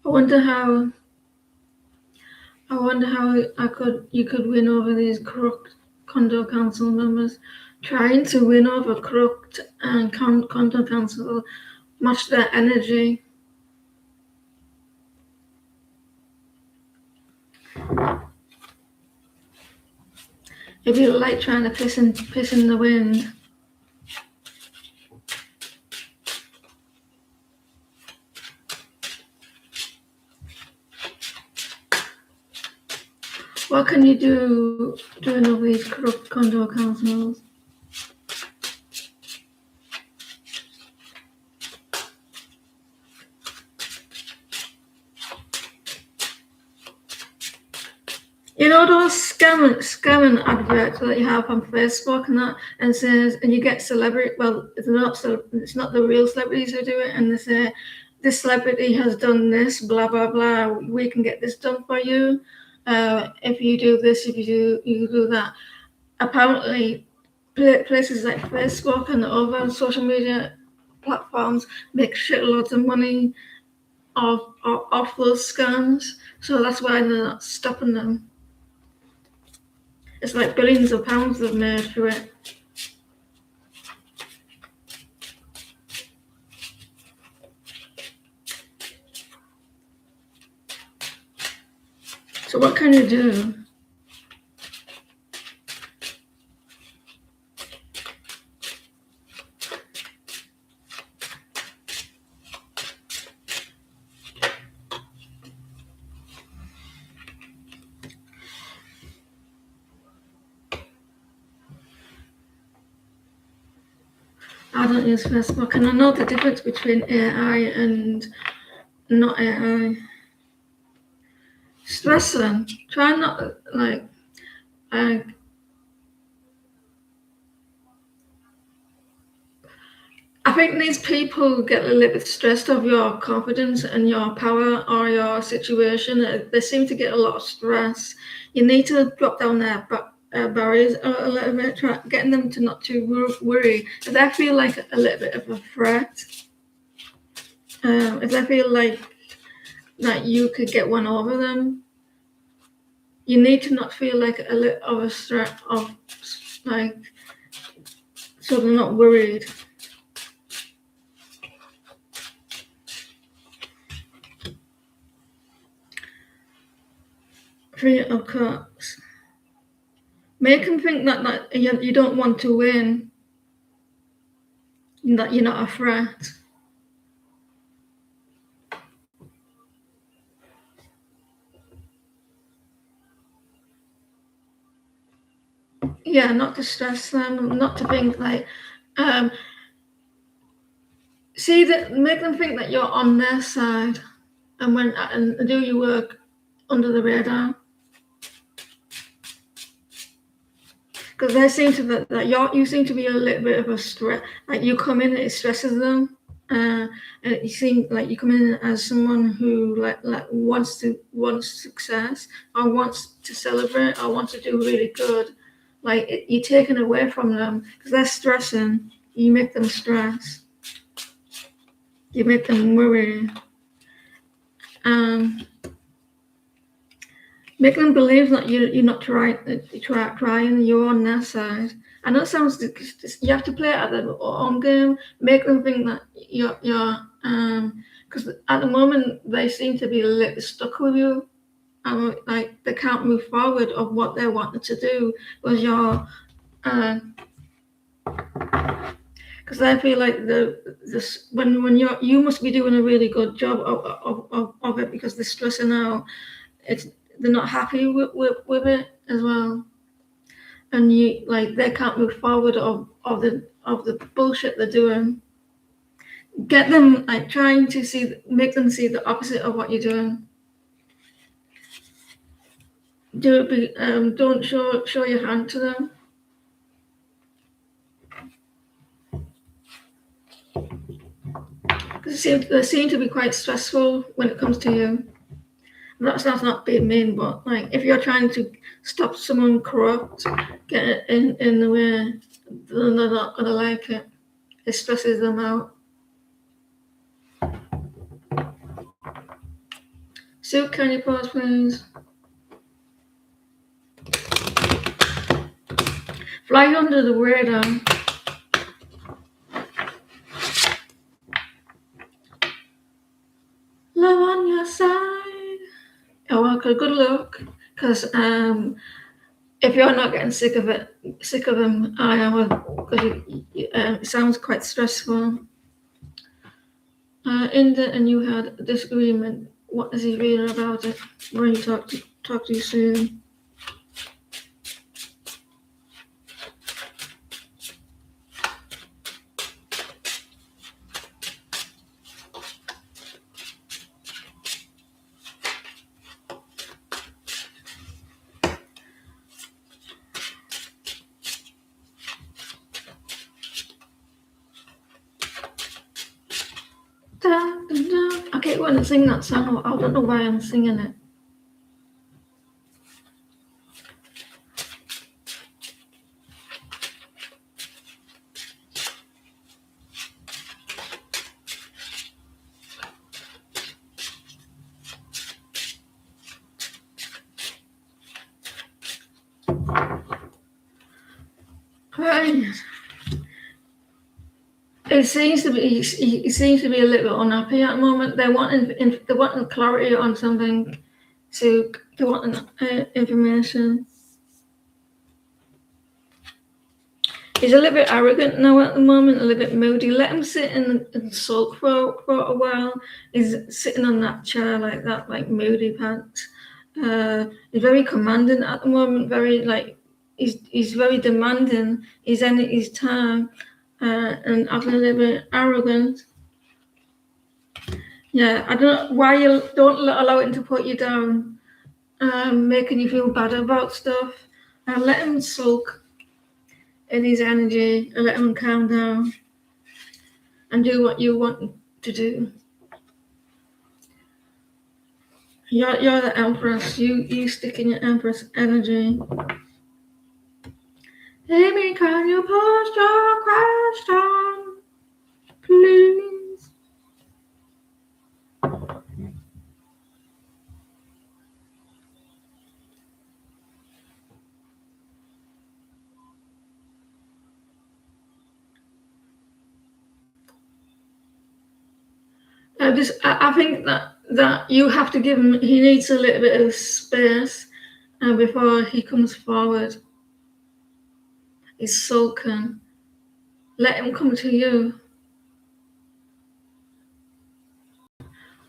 I wonder how you could win over these corrupt condo council members. Trying to win over corrupt and condo council, match their energy. It'd be like trying to piss in the wind. What can you do during all these corrupt condo councils? You know those scamming adverts that you have on Facebook and that, and says, and you get celebrity. Well, it's not the real celebrities who do it, and they say, this celebrity has done this, blah blah blah. We can get this done for you. If you do this, if you do that. Apparently, places like Facebook and other social media platforms make shitloads of money off those scams. So that's why they're not stopping them. It's like billions of pounds they've made through it. So what can you do? I don't use Facebook, and I know the difference between AI and not AI. Stress them. Try not I think these people get a little bit stressed of your confidence and your power or your situation. They seem to get a lot of stress. You need to drop down their barriers a little bit, getting them to not to worry. If they feel like a little bit of a threat, if they feel like that you could get one over them, you need to not feel like a little of a threat of like, so they're not worried. Three of Cups. Make them think that you don't want to win, that you're not a threat. Yeah, not to stress them, not to think like, make them think that you're on their side, and do your work under the radar. Because they seem to that you seem to be a little bit of a stress. Like you come in, it stresses them. And you seem like you come in as someone who like wants success or wants to celebrate or wants to do really good. Like you're taken away from them because they're stressing. You make them stress. You make them worry. Make them believe that you're not trying. You're on their side. I know it sounds. You have to play it at their own game. Make them think that you're because at the moment they seem to be a little stuck with you, and like they can't move forward of what they wanted to do because you're. Because I feel like when you must be doing a really good job of it because they're stressing out. They're not happy with it as well, and they can't move forward of the bullshit they're doing. Get them like trying to make them see the opposite of what you're doing. Don't show your hand to them. They seem to be quite stressful when it comes to you. That's not being mean, but like if you're trying to stop someone corrupt, get it in the way, then they're not gonna like it. It stresses them out. Sue, can you pause, please? Fly under the radar. Love on your side. Oh, okay, good luck. Because if you're not getting sick of him, I am. Because it sounds quite stressful. Inda and you had a disagreement. What does he feel about it? When you talk to you soon. Okay, go on and sing that song. I don't know why I'm singing it. Right. It seems to be. He seems to be a little bit unhappy at the moment. They're wanting clarity on something. They want information. He's a little bit arrogant now at the moment, a little bit moody. Let him sit and sulk for a while. He's sitting on that chair like that, like moody pants. He's very commanding at the moment. He's very demanding. He's in his time. And acting a little bit arrogant. Yeah, I don't know why you don't allow him to put you down, making you feel bad about stuff. Let him sulk in his energy and let him calm down and do what you want to do. You're the Empress. You stick in your Empress energy. Amy, can you post your question, please? I think that you have to give him. He needs a little bit of space before he comes forward. He's sulking. Let him come to you.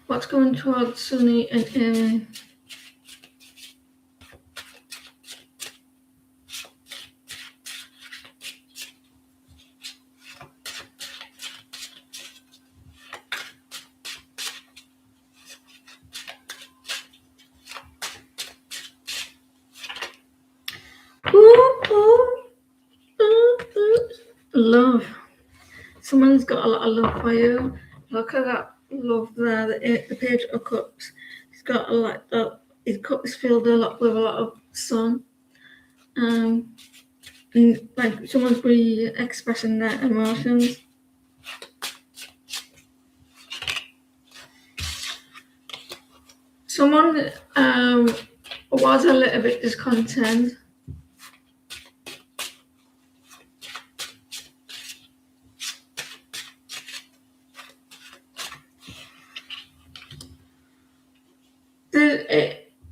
What's going towards Sunny and Amy? Love. Someone's got a lot of love for you. Look at that love there, the Page of Cups. He's got his cup is filled with a lot of sun. And like someone's really expressing their emotions. Someone was a little bit discontent.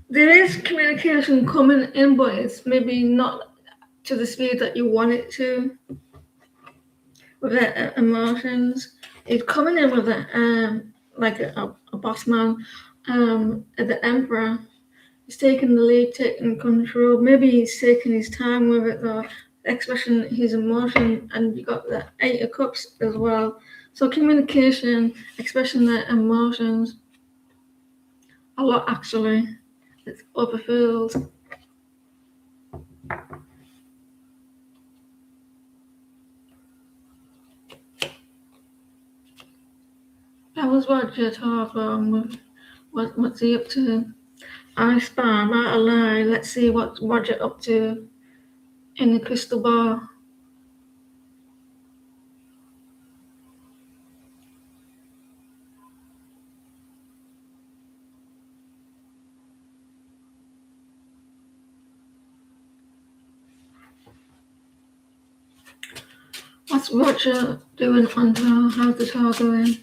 There is communication coming in, but it's maybe not to the speed that you want it to. With the emotions, it's coming in with like a boss man, the emperor. He's taking the lead, taking control. Maybe he's taking his time with it, though, expressing his emotion. And you got the Eight of Cups as well. So communication, expressing their emotions, a lot actually. It's overfilled. That was Roger talking. What's he up to? I spy, might lie. Let's see what Roger up to in the crystal ball. What's Roger doing on tour? How's the tour going?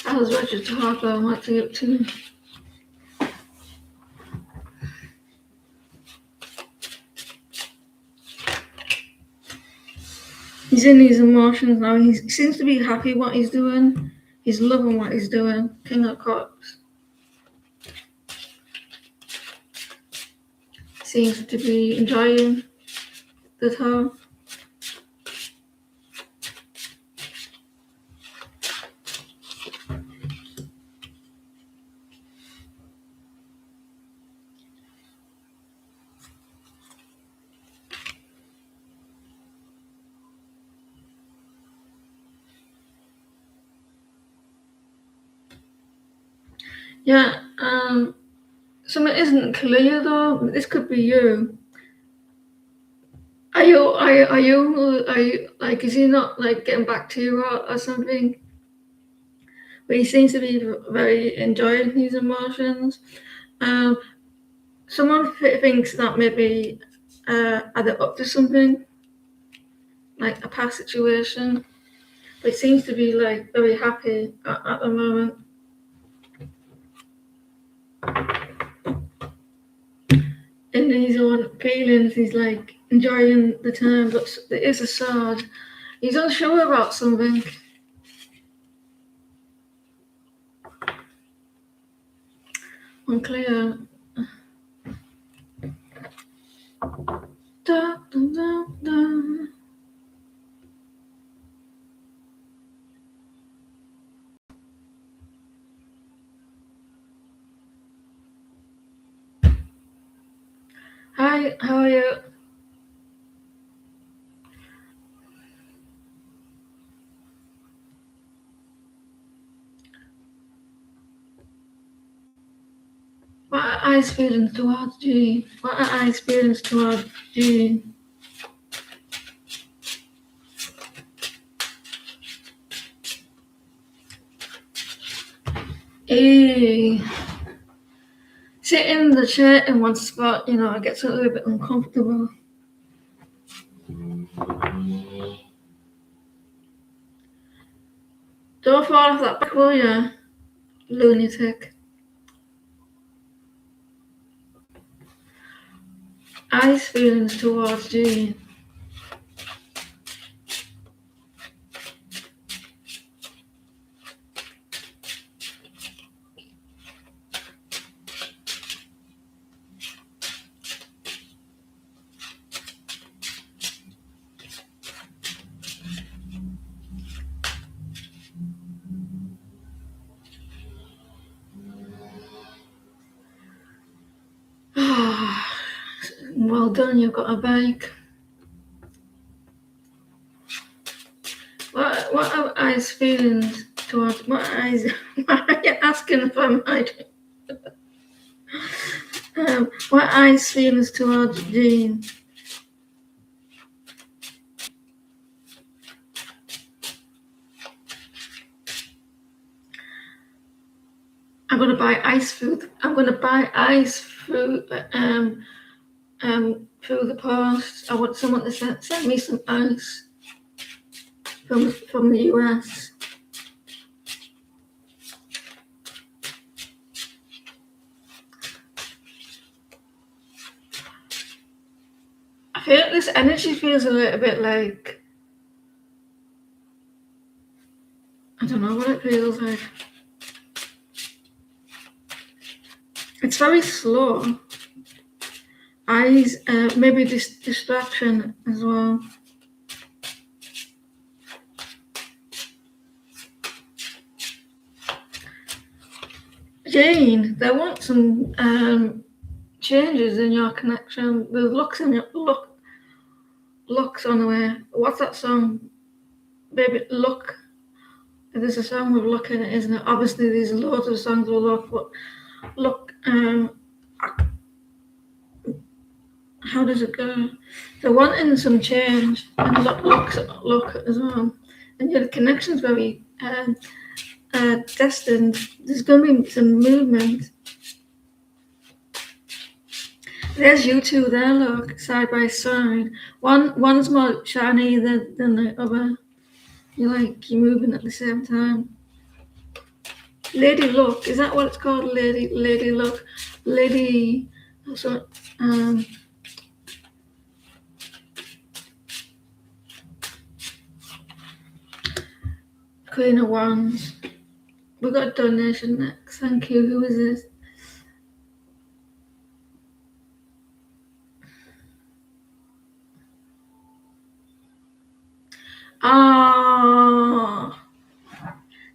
How's Roger talking? What's he up to? He's in his emotions now. He seems to be happy what he's doing. He's loving what he's doing. King of Cups. Seems to be enjoying the tour. Yeah, something isn't clear though. This could be you. Are you like, is he not like getting back to you or something? But he seems to be very enjoying his emotions. Um, someone thinks that maybe are they up to something, like a past situation. But he seems to be like very happy at the moment. In his own feelings, he's like enjoying the time, but there is a sword. He's unsure about something. Unclear. Da, da, da, da. Hi, how are you? What are I's feelings towards G? What are I's feelings towards G? Hey. Sit in the chair in one spot, it gets a little bit uncomfortable. Don't fall off that back, will ya? Lunatic. I's feelings towards G. Well done, you've got a bike. What are I's feelings towards what I's why are you asking if I'm hiding? What I's feelings towards Jean? I'm gonna buy ice food. I'm gonna buy ice food through the post. I want someone to send me some ice from the US. I feel like this energy feels a little bit like, I don't know what it feels like. It's very slow. Eyes, maybe distraction as well. Jane, there want some changes in your connection. There's looks in your looks on the way. What's that song? Baby, look. There's a song with luck in it, isn't it? Obviously, there's loads of songs with luck, but look, how does it go? They're wanting some change, and look as well. And your connection's very destined. There's going to be some movement. There's you two there, look, side by side. One's more shiny than the other. You're moving at the same time. Lady Luck, is that what it's called? Lady Luck, Lady. So, Queen of Wands. We got a donation next. Thank you. Who is this? Ah,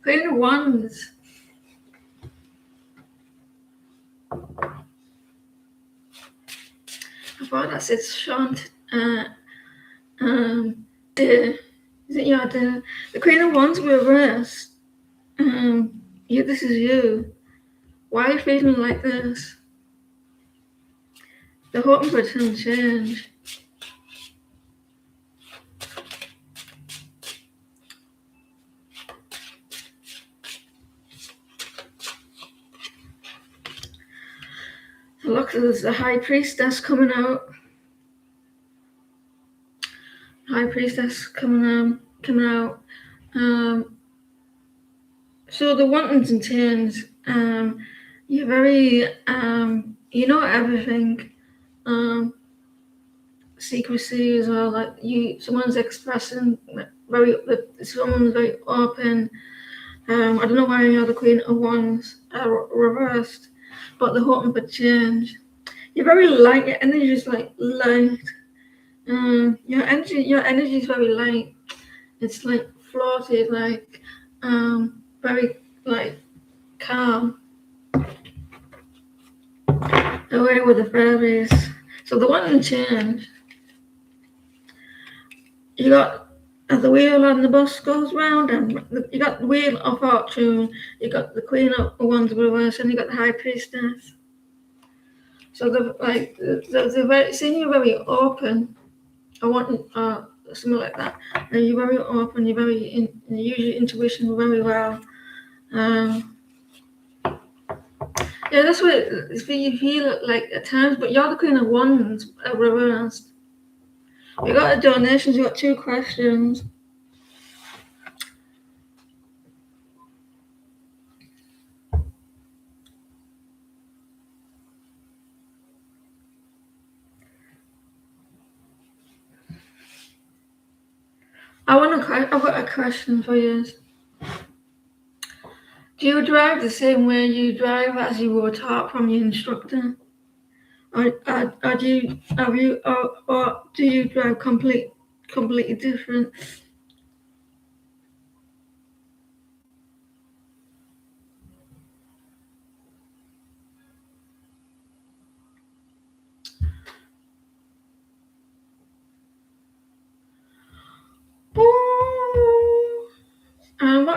Queen of Wands. I thought that said Shant. Is it your the Queen of Wands reversed? Yeah, this is you. Why are you feeling like this? They're hoping for some change. Look, there's the High Priestess coming out. High Priestess coming out. So the wanting some change. You're very you know everything. Secrecy as well. Like someone's expressing someone's very open. I don't know why you're the Queen of Wands reversed, but they're hoping for change. You're very light. Your energy is like light. Your energy is very light. It's like floated, like very like calm. Away with the fairies. So the one in change. You got the wheel on the bus goes round, and you got the wheel of fortune. You got the Queen of Wands reverse, and you got the High Priestess. So they're very seeing you very open. I want something like that. And you're very open. You use your intuition very well. Yeah, that's what you feel like at times. But you're the Queen of Wands reversed. You got a donations. You got 2 questions. I've got a question for you. Do you drive the same way you drive as you were taught from your instructor, or do you drive completely different?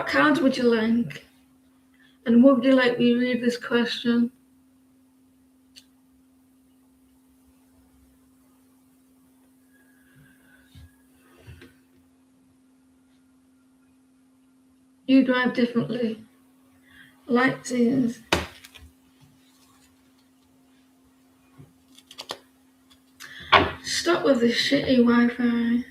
What cards would you like? And would you like me to read this question? You drive differently. Lightseers. Stop with this shitty Wi-Fi.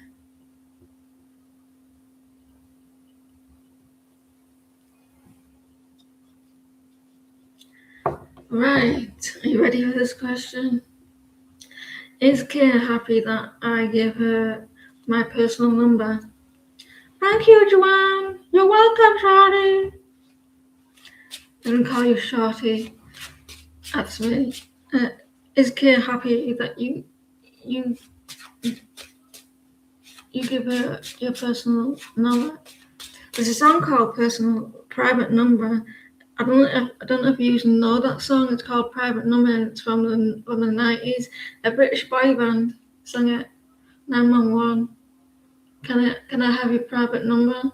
Right. Are you ready for this question? Is Claire happy that I give her my personal number? Thank you, Joanne. You're welcome, Shorty. I didn't call you Shorty. That's me. Is Claire happy that you give her your personal number? There's a song called Personal Private Number. I don't know if you even know that song. It's called Private Number, and it's from the 90s. A British boy band sang it. 911. Can I have your private number?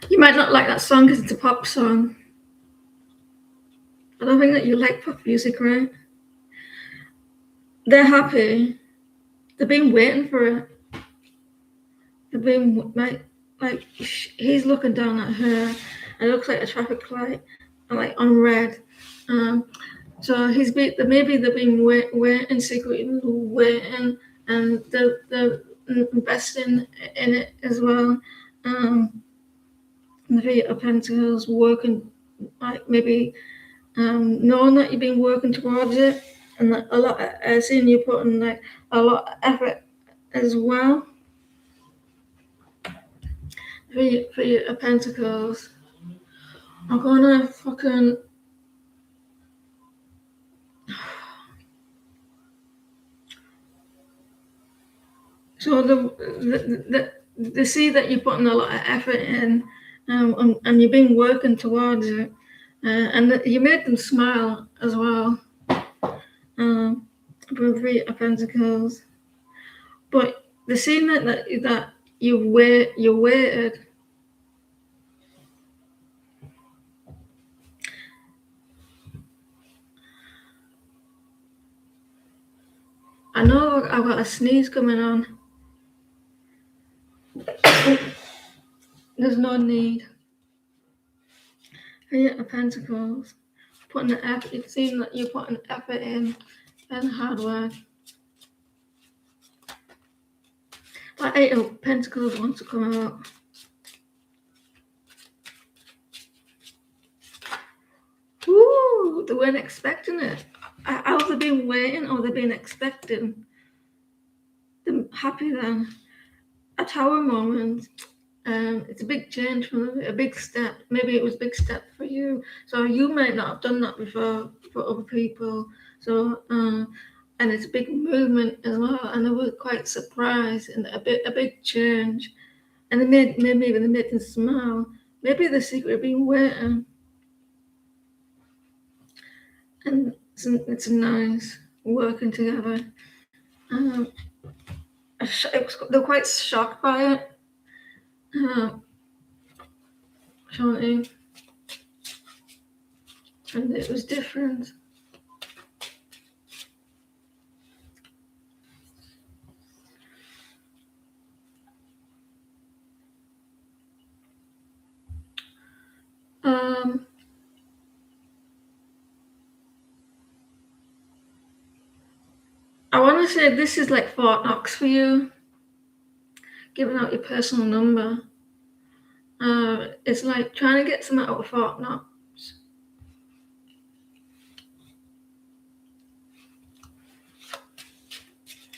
You might not like that song because it's a pop song. I don't think that you like pop music, right? They're happy. They've been waiting for it. They've been like he's looking down at her, and it looks like a traffic light, like on red. So maybe they've been waiting secretly, waiting, and they're investing in it as well. The Eight of Pentacles working, like maybe knowing that you've been working towards it, and that a lot. Seeing you putting like a lot of effort as well. Three of Pentacles. I'm gonna fucking. So they see that you're putting a lot of effort in, and you've been working towards it, and you made them smile as well. With Three of Pentacles, but the scene that you waited. I know I've got a sneeze coming on. There's no need. Three of Pentacles, putting the effort. It seems that you're putting effort in and hard work. That Eight of Pentacles wants to come out. Ooh, they weren't expecting it. Have they been waiting or they've been expecting? They're happy then. A Tower moment. It's a big change for them, a big step. Maybe it was a big step for you. So you might not have done that before for other people. So and it's a big movement as well. And they were quite surprised and a big change. And they made them smile. Maybe the secret of being waiting. And it's nice working together. They're quite shocked by it. Shanti. And it was different. I want to say this is like Fort Knox for you, giving out your personal number. It's like trying to get something out of Fort Knox.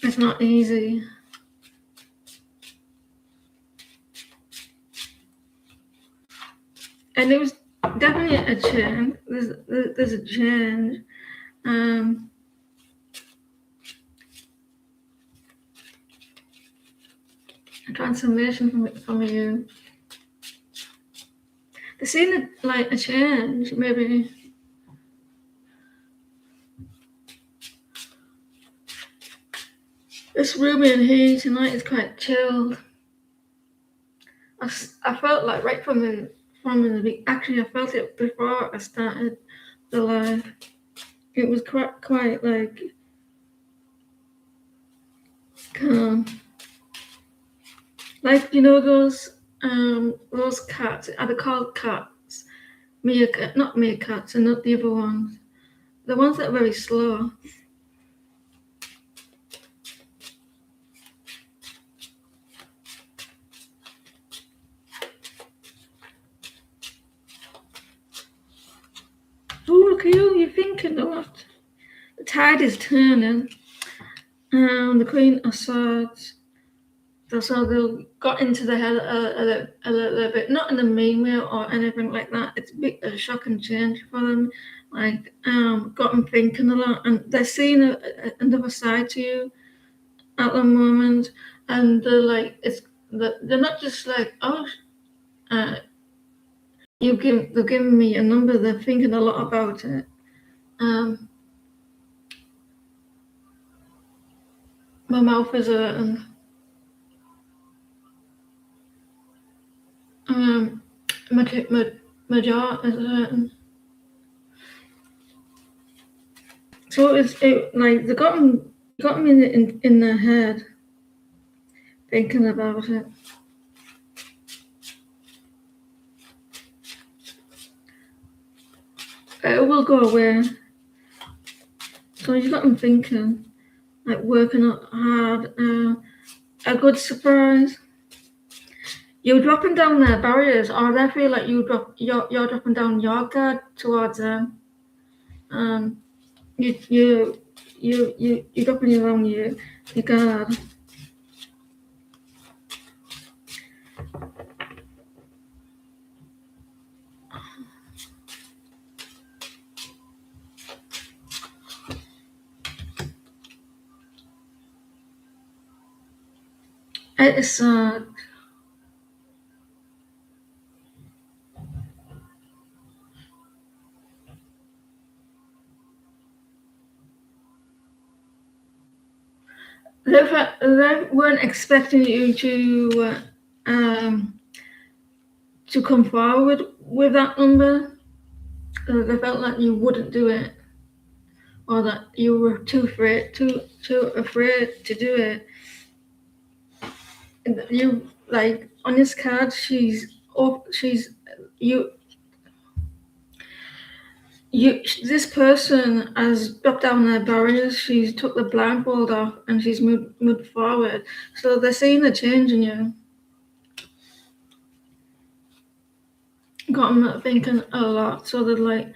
It's not easy. And it was definitely a change. There's a change. A transformation from you. They seem like a change, maybe. This room in here tonight is quite chilled. I felt like right from the actually I felt it before I started the live. It was quite like calm. Like those cats. Are they called cats? Meerkat, not meerkats, and not the other ones. The ones that are very slow. Oh, look at you! You're thinking a lot. The tide is turning. The Queen of Swords. So they got into the head a little bit, not in a mean way or anything like that. It's a shocking change for them. Like, got them thinking a lot, and they're seeing another side to you at the moment, and they're like, they're not just like, oh, they're giving me a number. They're thinking a lot about it. My mouth is hurting. My jaw is hurting. So like they got me in the head, thinking about it. It will go away. So you got them thinking, like working hard. A good surprise. You're dropping down their barriers, or they feel like you're dropping down your guard towards them. You're dropping down your guard. It's they weren't expecting you to come forward with that number. They felt like you wouldn't do it, or that you were too afraid to do it. You like on this card, this person has dropped down their barriers. She's took the blindfold off and she's moved forward. So they're seeing a change in you. Got them thinking a lot. So they're like,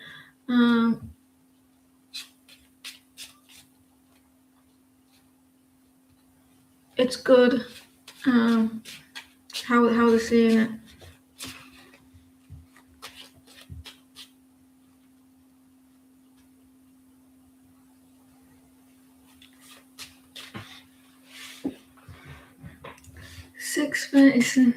it's good. How they're seeing it. $6.36.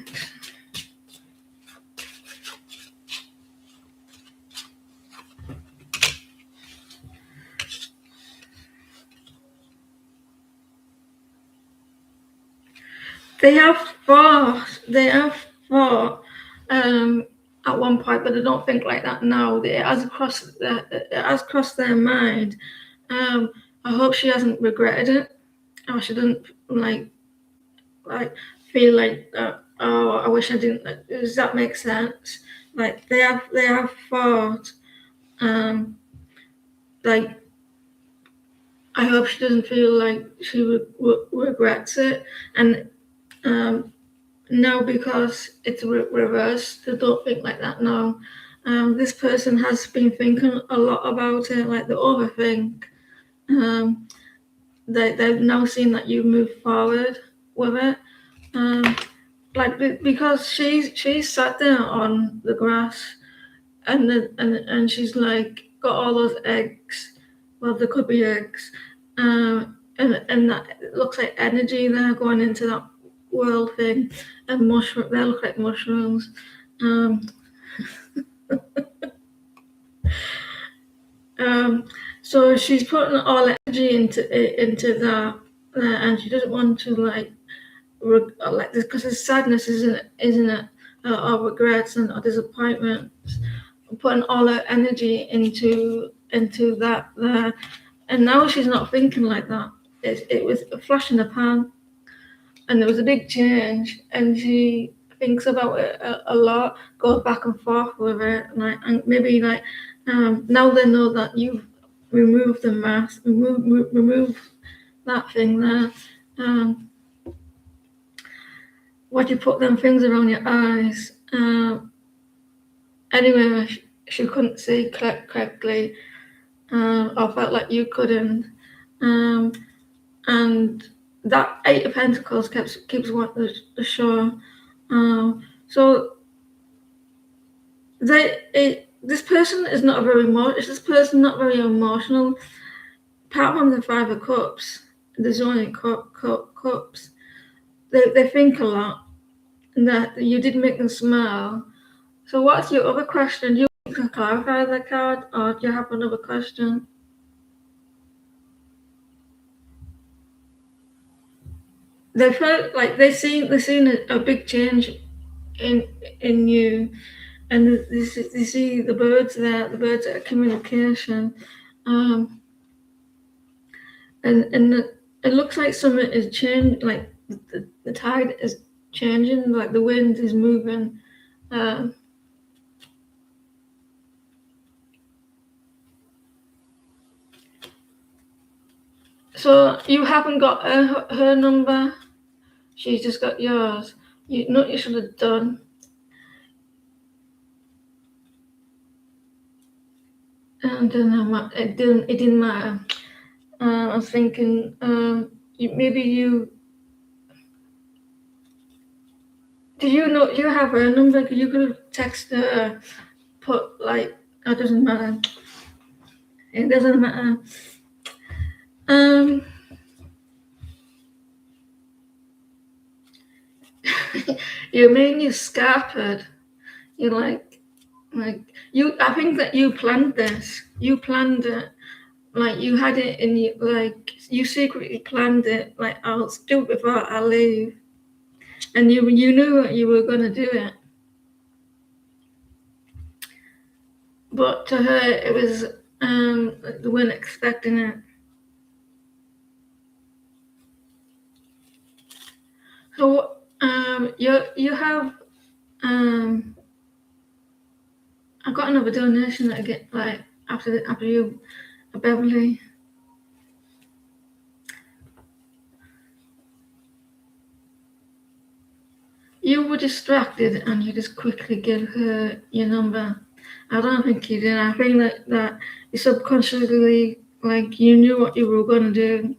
They have fought at one point, but they don't think like that now. It has crossed their mind. I hope she hasn't regretted it, or she didn't like feel like oh, I wish I didn't. Does that make sense? Like they have fought. Like I hope she doesn't feel like she regrets it, and no, because it's reversed. They don't think like that now. This person has been thinking a lot about it, like they overthink. They've now seen that you move forward with it. Like because she's sat there on the grass, and she's like got all those eggs. Well, there could be eggs, and that it looks like energy there going into that world thing, and they look like mushrooms. So she's putting all energy into that, and she doesn't want to like this because there's sadness, isn't it? Or regrets or disappointments, putting all her energy into that there, and now she's not thinking like that. It was a flash in the pan, and there was a big change, and she thinks about it a lot, goes back and forth with it, and maybe now they know that you've removed the mask, remove that thing there. What you put them things around your eyes. Anyway, she couldn't see correctly, or felt like you couldn't. And that Eight of Pentacles keeps wanting to show. So this person is not this person not very emotional. Apart from the Five of Cups, there's only cups. They think a lot, and that you did make them smile. So what's your other question? Do you want to clarify the card, or do you have another question? They felt like they seen a big change in you, and they see the birds there. The birds are communication, and it looks like something is changing. Like the tide is changing. Like the wind is moving. So you haven't got her number. She's just got yours. You know what you should have done. And then it didn't matter. I was thinking, maybe you. Do you know? You have her number? You could text her. Put like it doesn't matter. It doesn't matter. You made me scared. You're like you. I think that you planned this. You planned it. Like you had it in you. Like you secretly planned it. Like I'll do it before I leave, and you knew you were gonna do it. But to her, it was they weren't expecting it. So you have I got another donation that I get like after you, Beverly. You were distracted and you just quickly gave her your number. I don't think you did. I think that you subconsciously like you knew what you were gonna do.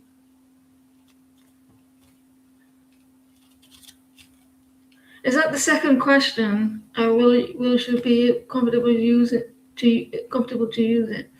Is that the second question? Will she be comfortable to use it? Comfortable to use it?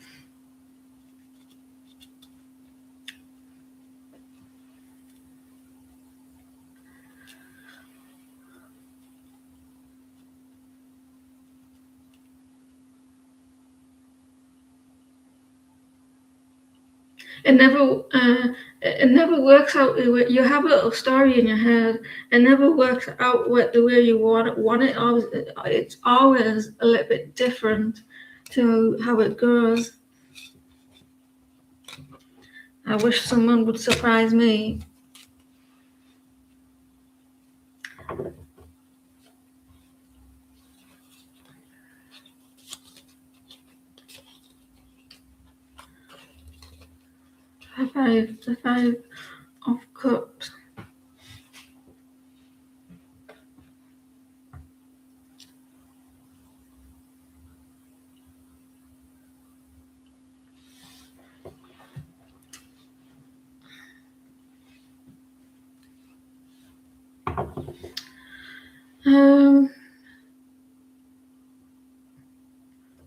It never works out. You have a little story in your head. It never works out the way you want it. It's always a little bit different to how it goes. I wish someone would surprise me. The Five of Cups.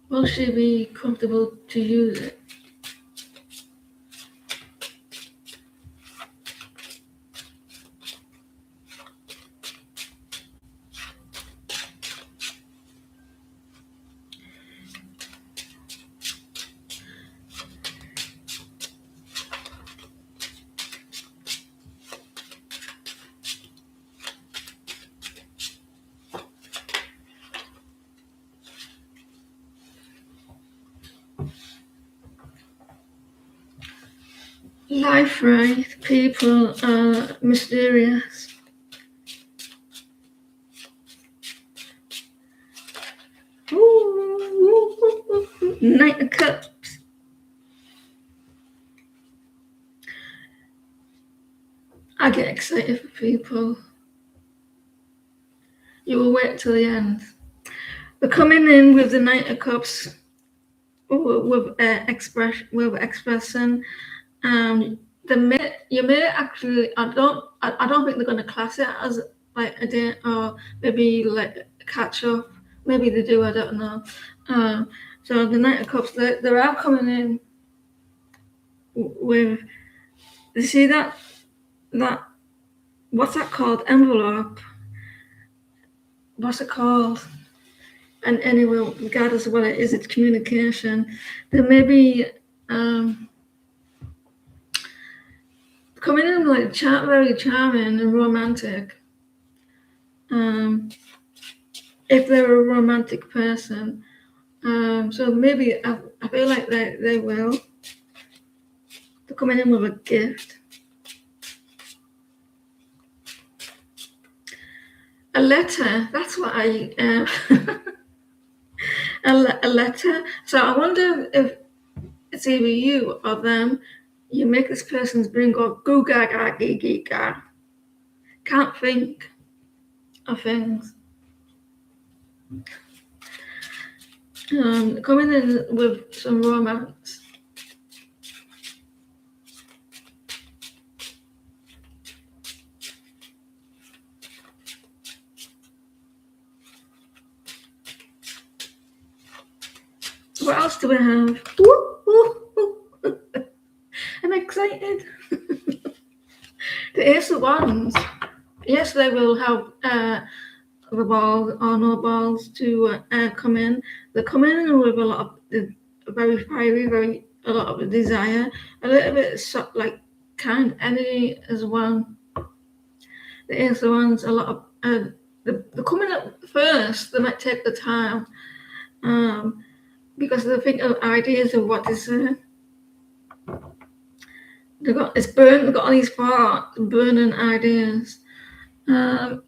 Will she be comfortable to use it? Life right, people are mysterious. Ooh, Knight of Cups. I get excited for people. You will wait till the end. We're coming in with the Knight of Cups with expressing. You may actually. I don't think they're going to class it as like a date or maybe like catch up. Maybe they do. I don't know. So the Knight of Cups, they are coming in with. You see that what's that called? Envelope. What's it called? And anyway, regardless of what it is, it's communication. There may be coming in like very charming and romantic. If they're a romantic person, so maybe I feel like they will. They're coming in with a gift. A letter. That's what I. A letter. So I wonder if it's either you or them. You make this person's brain go goo gaga gee gee ga. Can't think of things. Coming in with some romance. What else do we have? I'm excited. The Ace of Wands. Yes, they will have the ball or no balls to come in. They come in with a lot of very fiery, a lot of desire, a little bit like kind energy as well. The Ace of Wands, a lot of they're coming up first. They might take the time because they think of ideas of what to say. They've got all these burning ideas. I've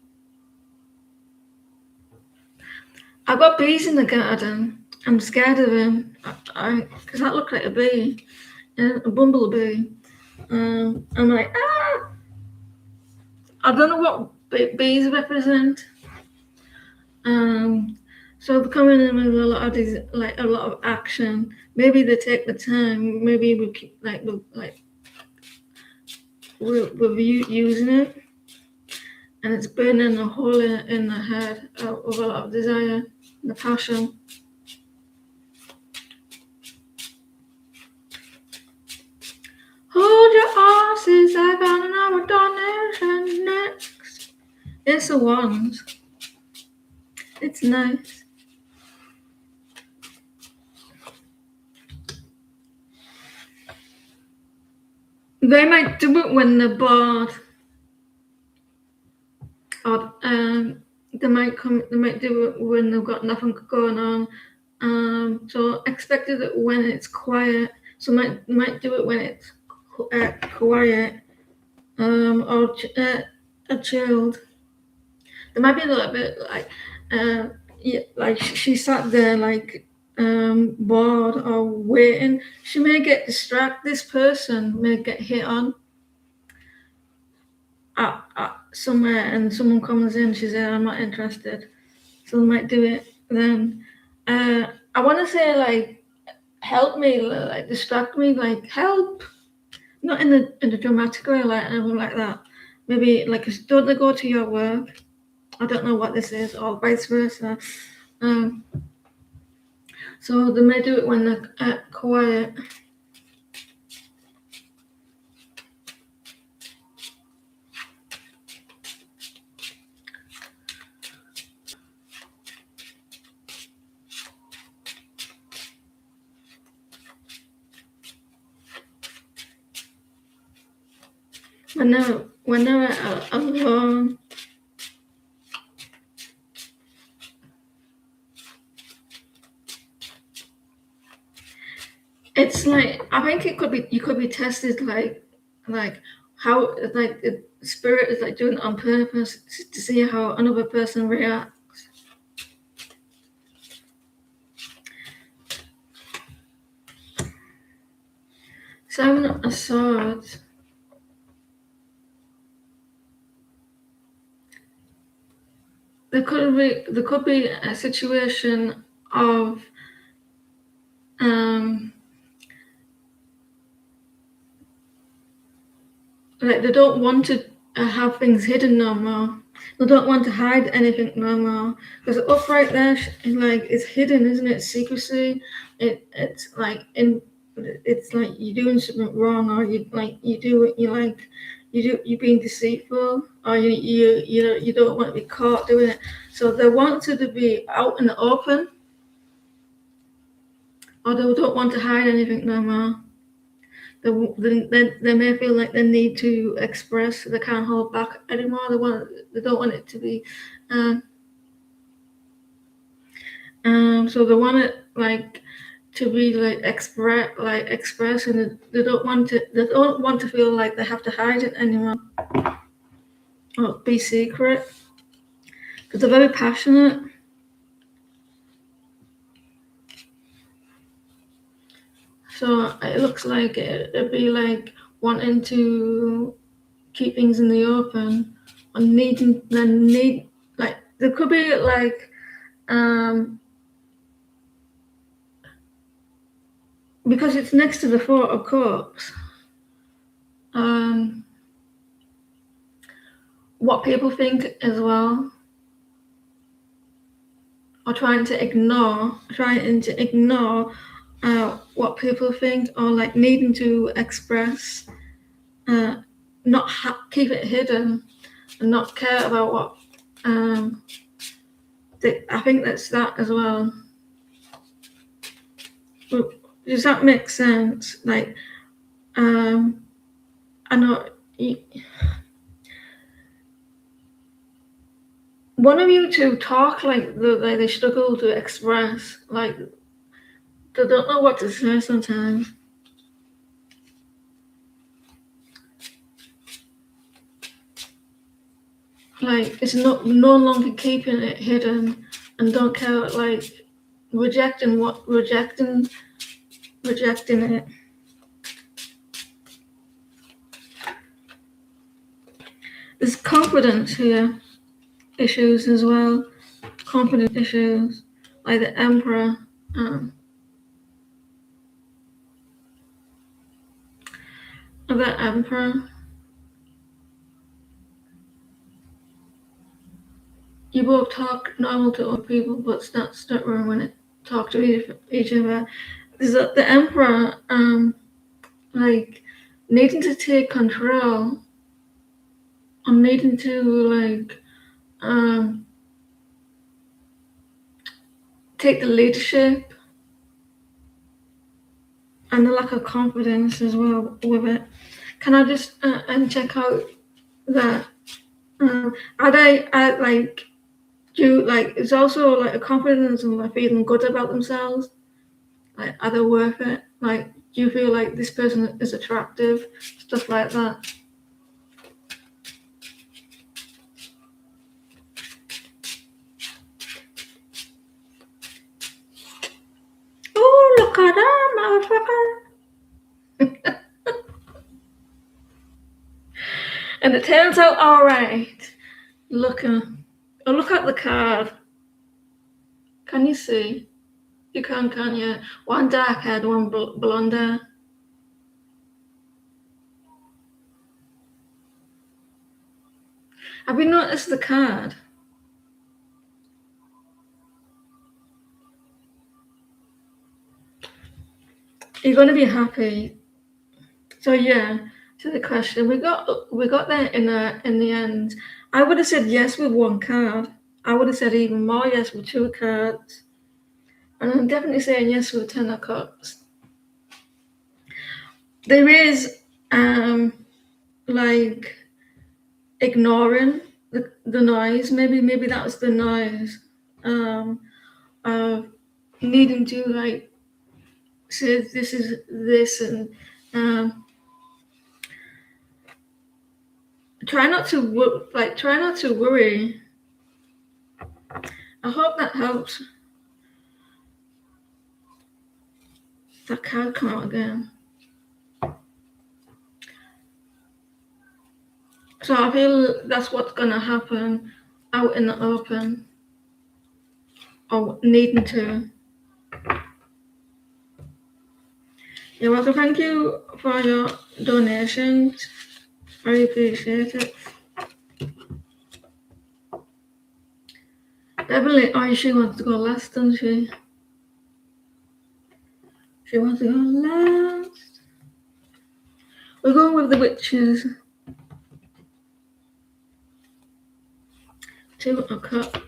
got bees in the garden. I'm scared of them because that looks like a bee, a bumblebee. I'm like, ah! I don't know what bees represent. So they're coming in with a lot of these, like a lot of action. Maybe they take the time. Maybe we keep we're using it, and it's burning a hole in the head of a lot of desire, the passion. Hold your horses, I got another donation next. It's a wand. It's nice. They might do it when they're bored. Or they might do it when they've got nothing going on. So expect it when it's quiet. So might do it when it's quiet. Or chilled. There might be a little bit like she sat there like bored or waiting. She may get distracted. This person may get hit on somewhere, and someone comes in. She said, "I'm not interested." So they might do it then. I want to say like, help me, like distract me, like help. Not in a dramatic way, like anything like that. Maybe like, don't they go to your work? I don't know what this is, or vice versa. So they may do it when they're quiet. When they're alone. It's like, I think you could be tested like like how like the spirit is like doing it on purpose to see how another person reacts. Seven of Swords. There could be a situation of like they don't want to have things hidden no more. They don't want to hide anything no more because the upright there, like it's hidden, isn't it? Secrecy. It's like it's like you're doing something wrong, or you're being deceitful, or you don't want to be caught doing it. So they want to be out in the open, or they don't want to hide anything no more. They may feel like they need to express. They can't hold back anymore. They don't want it to be. So they want it like to be like express, and they don't want to. They don't want to feel like they have to hide it anymore or be secret because they're very passionate. So it looks like it'd be like wanting to keep things in the open and need like there could be like because it's next to the Four of Cups. What people think as well, or trying to ignore what people think, or like needing to express, not keep it hidden, and not care about what. I think that's that as well. Does that make sense? Like, I know. One of you two talk like they struggle to express, like they don't know what to say sometimes. Like it's no longer keeping it hidden and don't care, like rejecting it. There's confidence here issues as well. Confidence issues like the Emperor. The Emperor. You both talk normal to other people, but start when it talk to each other. The Emperor, like needing to take control, and needing to like take the leadership, and the lack of confidence as well with it. Can I just and check out that? Are they like? Do like it's also like a confidence and like feeling good about themselves? Like, are they worth it? Like, do you feel like this person is attractive? Stuff like that. Oh, look at that, motherfucker! And it turns out all right. Look at the card. Can you see? You can't you? One dark haired, one blonde hair. Have you noticed the card? You're going to be happy. So yeah, to the question, we got there in the end. I would have said yes with one card. I would have said even more yes with two cards. And I'm definitely saying yes with Ten of Cups. There is like ignoring the noise. Maybe that was the noise. Of needing to like say this is this, and try not to worry. I hope that helps. That card come out again. So I feel that's what's gonna happen out in the open, or needing to. You're welcome. Thank you for your donations. I appreciate it. Beverly, she wants to go last, doesn't she? She wants to go last. We're going with the witches. Two of Cups.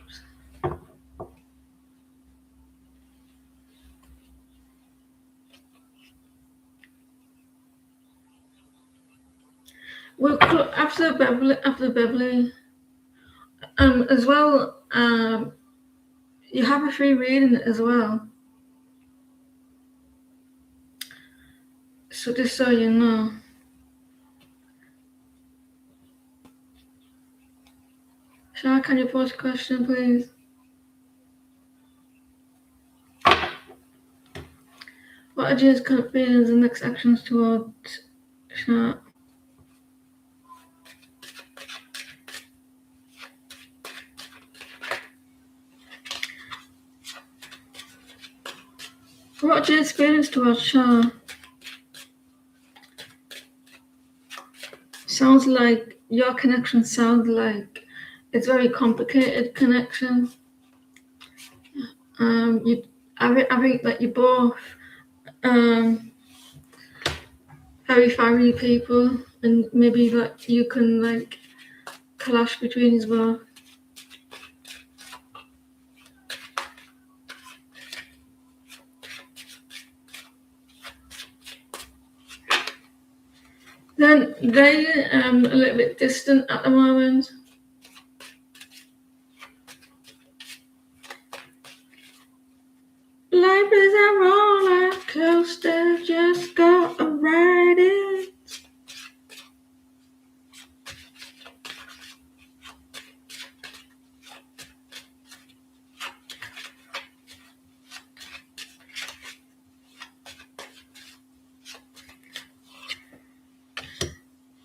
Well, after Beverly, as well, you have a free reading as well. So just so you know. Shah, can you pose a question, please? What are Jay's current feelings and next actions towards Shah? What are Jay's feelings towards Shah? Sounds like your connection sounds like it's a very complicated connection. I think that you both very fiery people, and maybe like you can like clash between as well. Then they a little bit distant at the moment. Life is a roller coaster, just go and ride it.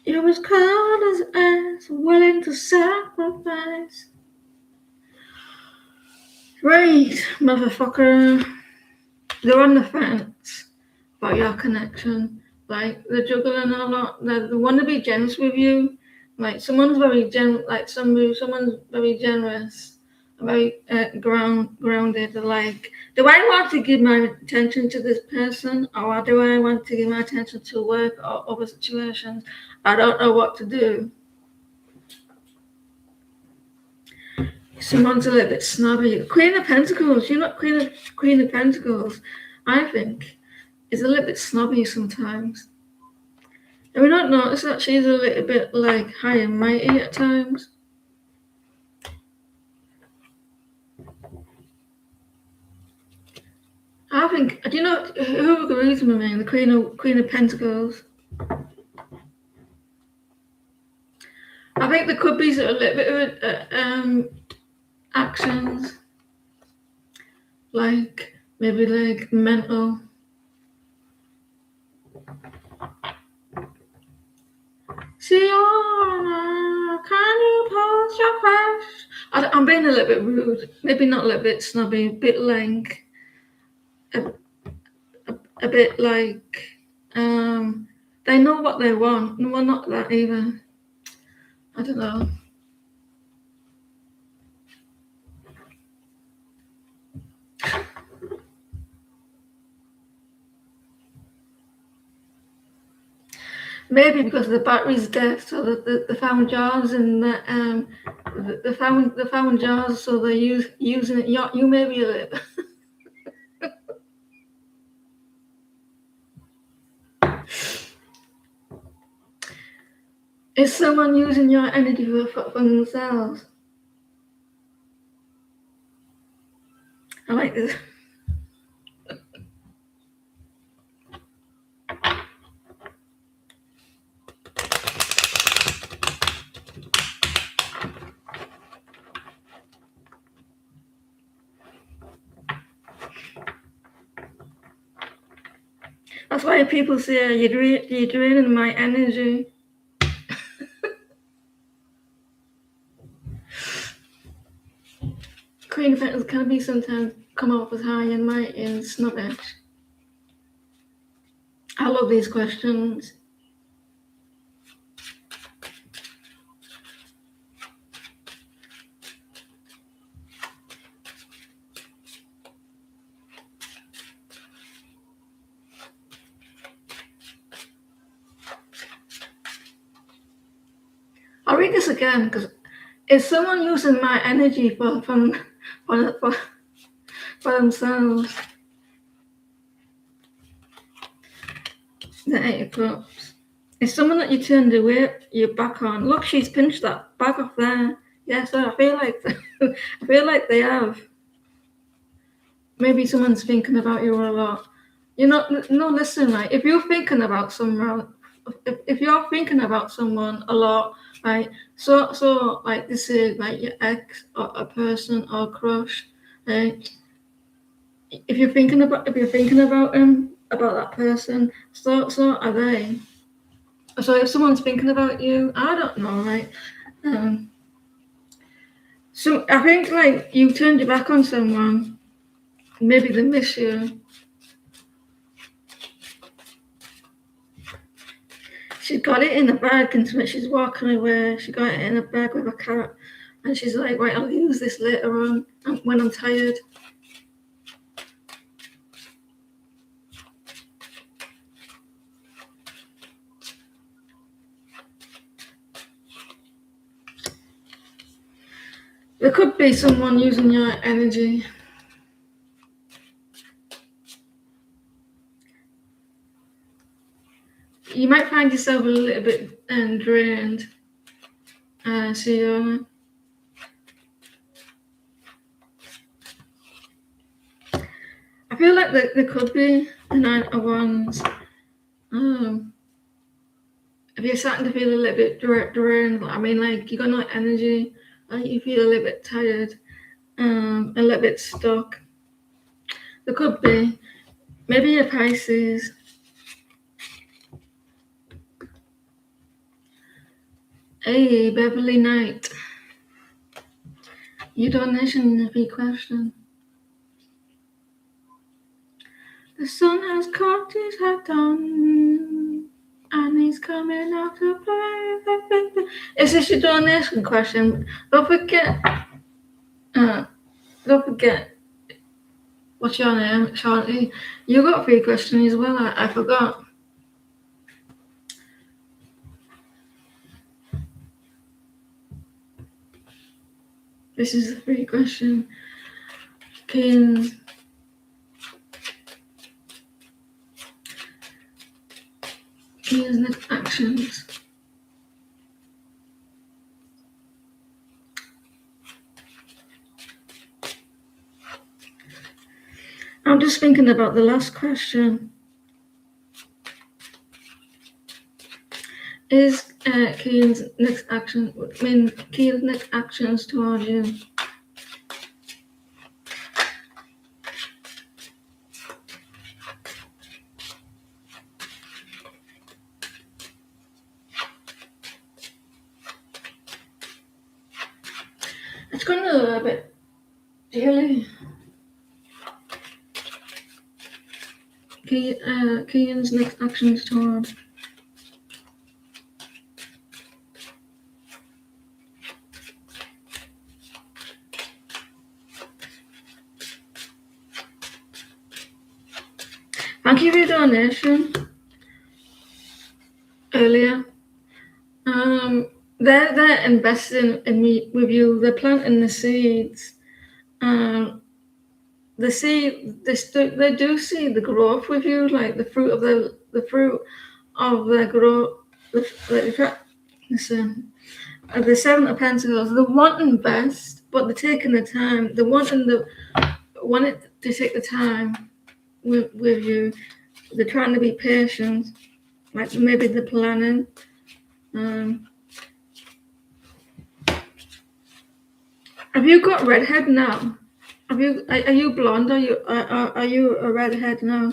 You're as cold as ice, willing to sacrifice. Right, motherfucker. They're on the fence about your connection. Like, they're juggling a lot. They want to be generous with you. Like, someone's very someone's very generous, very grounded. Like, do I want to give my attention to this person, or do I want to give my attention to work or other situations? I don't know what to do. Someone's a little bit snobby. Queen of Pentacles, you're not Queen of Pentacles, I think, is a little bit snobby sometimes. And we don't notice that she's a little bit like high and mighty at times. I think, do you know who agrees with me? The Queen of Pentacles. I think there could be a little bit of actions, like maybe like mental. Sienna, can you pose your question? I'm being a little bit rude, maybe not a little bit snobby, a bit like a bit like they know what they want. No, well, not that either. I don't know. Maybe because the battery's dead, so the found jars and the found jars, so they're using it. You may be a little. Is someone using your energy for themselves? I like this. That's why people say you're draining my energy. Queen of Pentacles can be sometimes come off as high and mighty and snobbish. I love these questions. I'll read this again because is someone using my energy for themselves? The Eight of Cups. Is someone that you turned away your back on? Look, she's pinched that bag off there. Yeah, so I feel like they have. Maybe someone's thinking about you a lot. Listen, right? If you're thinking about someone, if you're thinking about someone a lot, right? So like this is like your ex or a person or a crush, right? If you're thinking about him, about that person, so are they. So if someone's thinking about you, I don't know, right? So I think like you turned your back on someone, maybe they miss you. She got it in a bag and she's walking away. She got it in a bag with a carrot, and she's like, right, I'll use this later on when I'm tired. There could be someone using your energy. You might find yourself a little bit drained. So I feel like there could be the Nine of Wands. If you're starting to feel a little bit drained, I mean, like you got no energy, you feel a little bit tired, a little bit stuck. There could be maybe a Pisces. Hey, Beverly Knight. Your donation, free question. The sun has cocked his hat on, and he's coming out to play. Is this your donation question? Don't forget. What's your name, Shanti? You got a free question as well. I forgot. This is the free question. King's next actions. I'm just thinking about the last question. Is Keen's next action? Keen's next actions towards you. It's gone a little bit daily. Keen's next actions towards. Thank you for your donation earlier. They're investing in me with you. They're planting the seeds. They do see the growth with you, like the fruit of their growth. Listen, the Seven of Pentacles. They want to invest, but they're taking the time. They wanted to take the time with you. They're trying to be patient, like maybe they're planning. Have you got redhead now? Are you blonde? Are you a redhead now?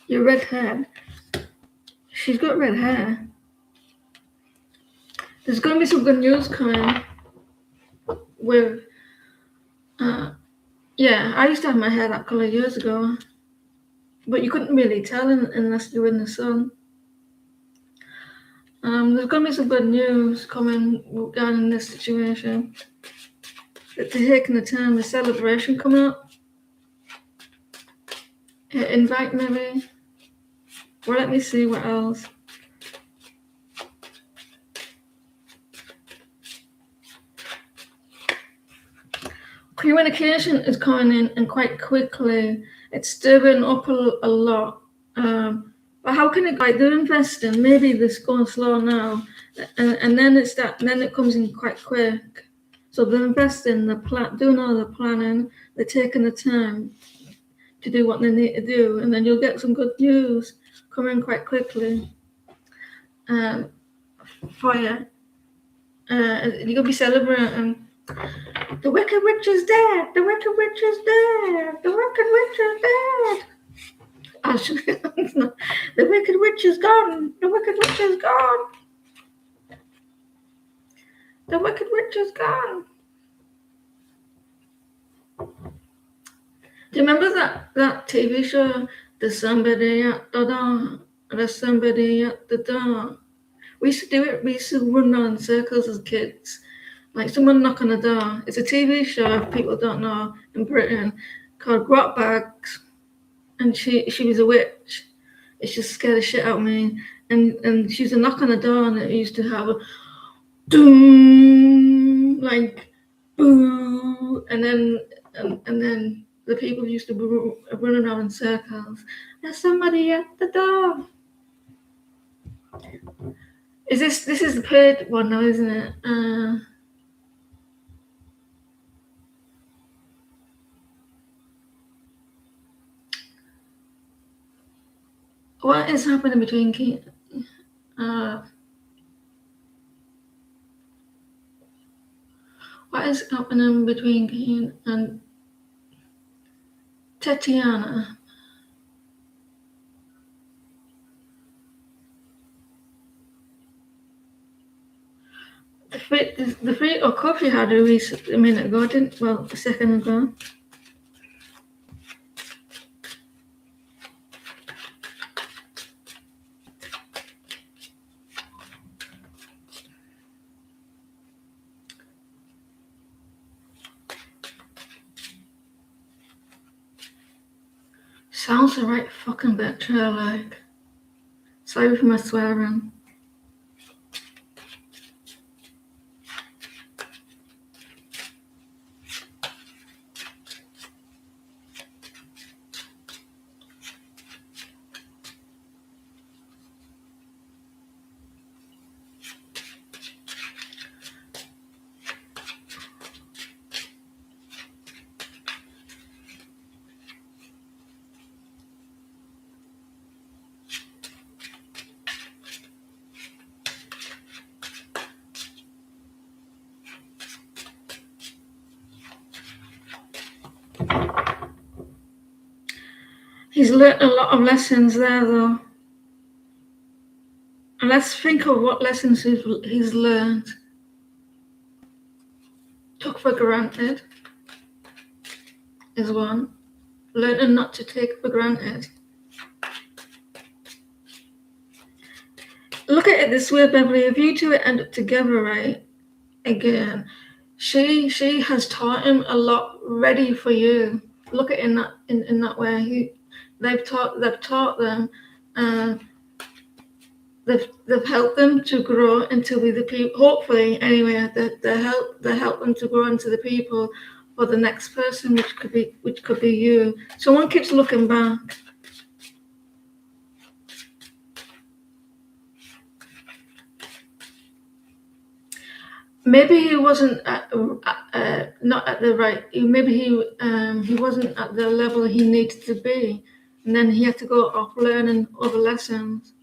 Your red hair. She's got red hair. There's going to be some good news coming with. Yeah, I used to have my hair that color years ago, but you couldn't really tell unless you were in the sun. There's going to be some good news coming regarding this situation. That they're taking the time, the celebration coming up. Invite maybe. Well, let me see what else. Communication is coming in and quite quickly. It's stirring up a lot. But how can it like they're investing? Maybe this going slow now, and then then it comes in quite quick. So they're investing, doing all the planning, they're taking the time to do what they need to do, and then you'll get some good news coming quite quickly. For you, you're gonna be celebrating. The Wicked Witch is dead. The Wicked Witch is dead. The Wicked Witch is dead. Actually, the Wicked Witch is gone. The Wicked Witch is gone. The Wicked Witch is gone. Do you remember that TV show, There's Somebody at the Door? There's Somebody at the Door. We used to do it. We used to run around in circles as kids. Like someone knock on the door. It's a TV show, if people don't know, in Britain, called Grotbags. And she was a witch. It just scared the shit out of me. And she used to knock on the door, and it used to have a doom, like boo, and then the people used to run around in circles. There's somebody at the door. This is the paid one now, isn't it? What is happening between what is happening between Kane and Tatiana? The free or coffee had a minute ago, didn't? Well, a second ago. Sounds a right fucking bit like. Sorry for my swearing. He's learnt a lot of lessons there, though. And let's think of what lessons he's learned. Took for granted is one. Learning not to take for granted. Look at it this way, Beverly. If you two end up together, right? Again, she has taught him a lot ready for you. Look at it in that way. They've taught them. They've helped them to grow into be the people. Hopefully, anyway, they help them to grow into the people for the next person, which could be you. Someone keeps looking back. Maybe he wasn't not at the right. Maybe he wasn't at the level he needed to be, and then he had to go off learning other lessons.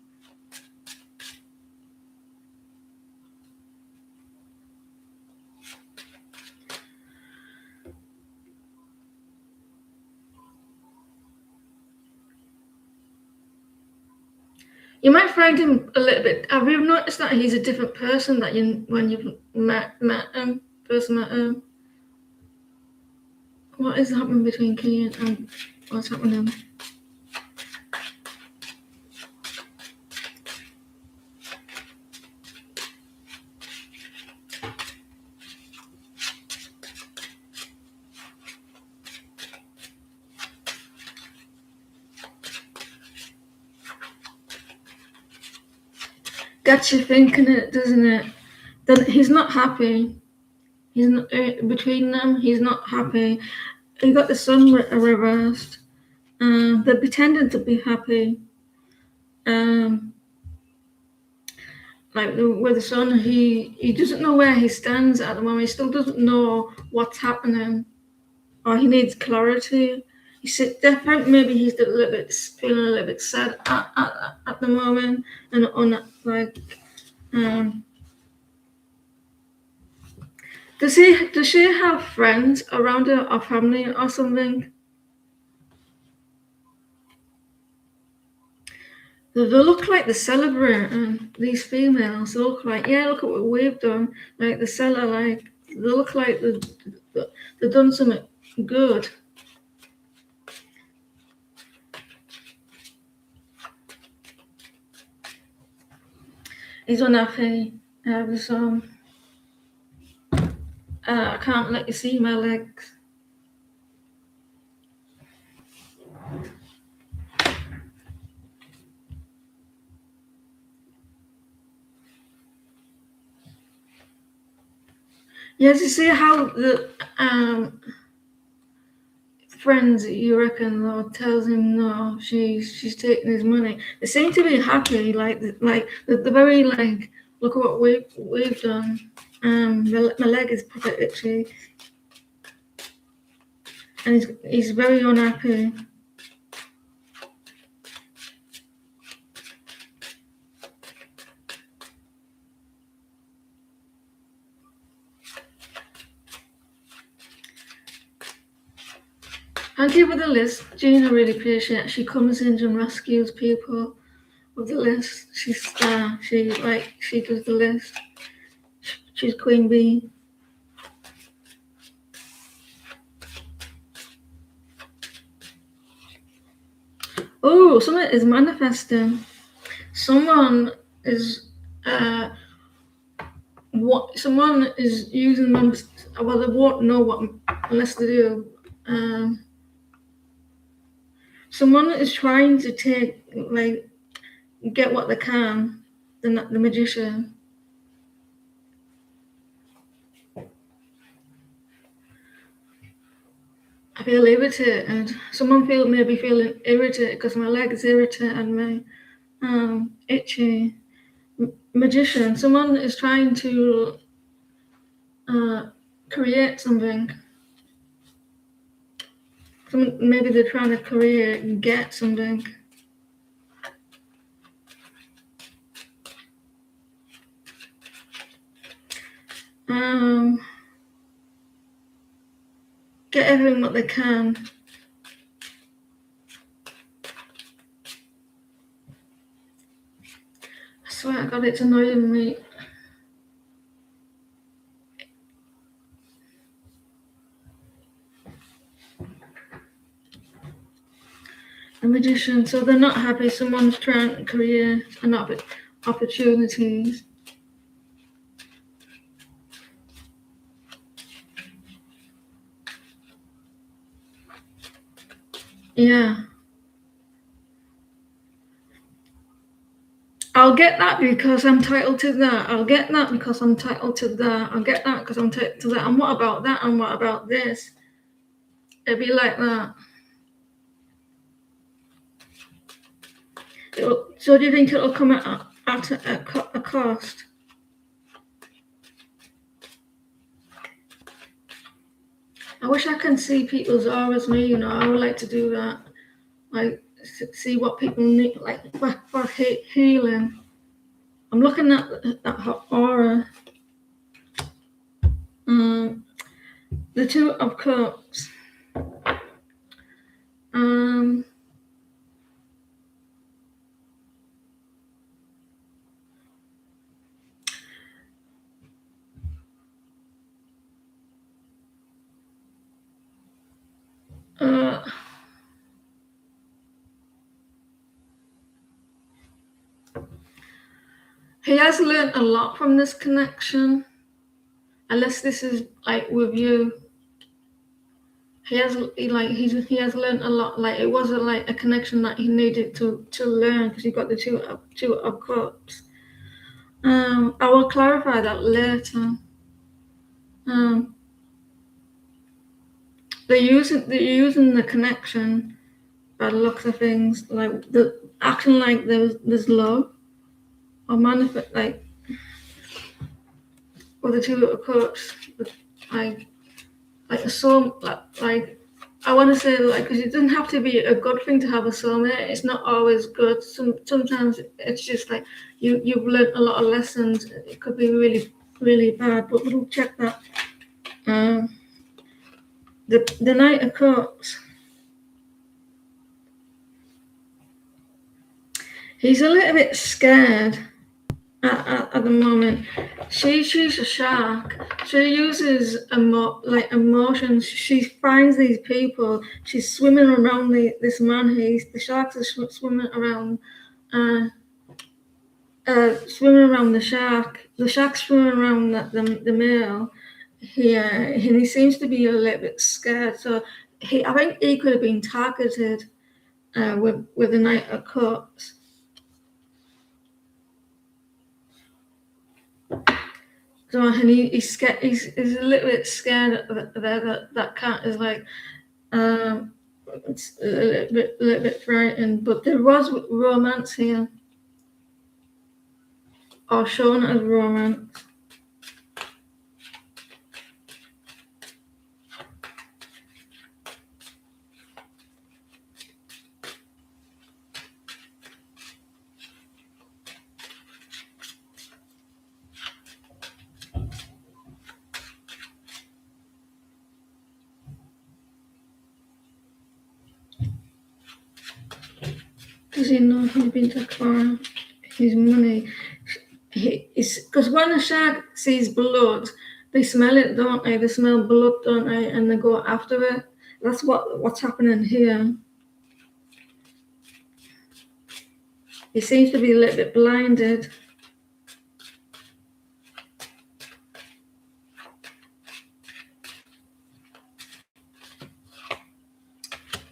You might find him a little bit. Have you noticed that he's a different person that you when you've first met him? What is happening between Killian and what's happening? Gets you thinking, it doesn't it? That he's not happy. He's not between them. He's not happy. He got the sun reversed. They're pretending to be happy. Like with the son, he doesn't know where he stands at the moment. He still doesn't know what's happening, or he needs clarity. Definitely maybe he's a little bit feeling a little bit sad at the moment, and on like does she have friends around her or family or something? They look like they're celebrating, these females. They look like, yeah, look at what we've done. Like the seller, like they look like they've done something good. He's unhappy. I can't let you see my legs. Yes, you see how the friends, you reckon, though, tells him no, she's taking his money. They seem to be happy, like the very like, look at what we've done. My leg is proper itchy, and he's very unhappy. Thank you for the list. Gina really appreciates it. She comes in and rescues people with the list. She does the list. She's Queen Bee. Oh, someone is manifesting. Someone is someone is using them. Well, they won't know what unless they do. Someone is trying to get what they can. The magician. I feel irritated. Someone maybe feeling irritated because my leg is irritating me. Itchy. Magician. Someone is trying to create something. Maybe they're trying to get something. Get everything what they can. I swear to God, it's annoying me. A magician, so they're not happy. Someone's trying to create opportunities. Yeah. I'll get that because I'm entitled to that. I'll get that because I'm entitled to that. I'll get that because I'm entitled to that. And what about that? And what about this? It'd be like that. So do you think it'll come at a cost? I wish I can see people's auras, me, I would like to do that. Like, see what people need, like, for healing. I'm looking at her aura. The Two of Cups. Uh, he has learned a lot from this connection. Unless this is like with you, he has learned a lot. Like it wasn't like a connection that he needed to learn because he got the two of cups. I will clarify that later. Um, they're using the connection by the looks of things, like the acting like there's love or manifest like with the two of cups, like a soul like I want to say like because it doesn't have to be a good thing to have a soulmate. It's not always good. Sometimes it's just like you've learned a lot of lessons. It could be really really bad, but we'll check that. The Knight of Cups. He's a little bit scared at the moment. She's a shark. She uses emotions. She finds these people. She's swimming around this man. The sharks are swimming around. Swimming around the shark. The shark's swimming around the male here, and he seems to be a little bit scared. So I think he could have been targeted with the Knight of Cups. So and he's scared. He's a little bit scared that cat is like it's a little bit frightened. But there was romance here, or shown as romance. Does he know he's been taken for his money? Because when a shark sees blood, they smell it, don't they? They smell blood, don't they? And they go after it. That's what's happening here. He seems to be a little bit blinded.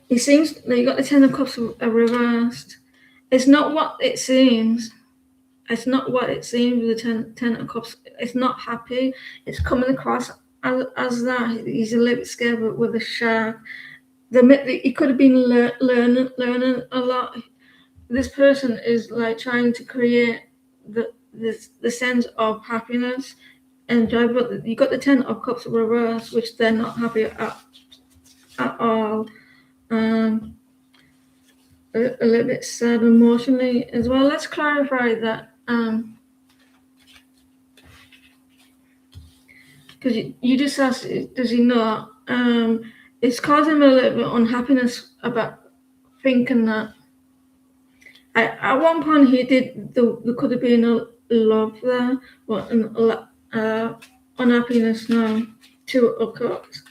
He seems you got the Ten of Cups reversed. It's not what it seems. It's not what it seems with the Ten of Cups. It's not happy. It's coming across as that. He's a little bit scared with the shark. He could have been learning a lot. This person is like trying to create the sense of happiness and joy, but you got the Ten of Cups reversed, which they're not happy at all. A little bit sad emotionally as well. Let's clarify that because you just asked, does he know? It's causing him a little bit unhappiness about thinking that. At one point he did. There could have been a love there, but unhappiness now. Two of Cups.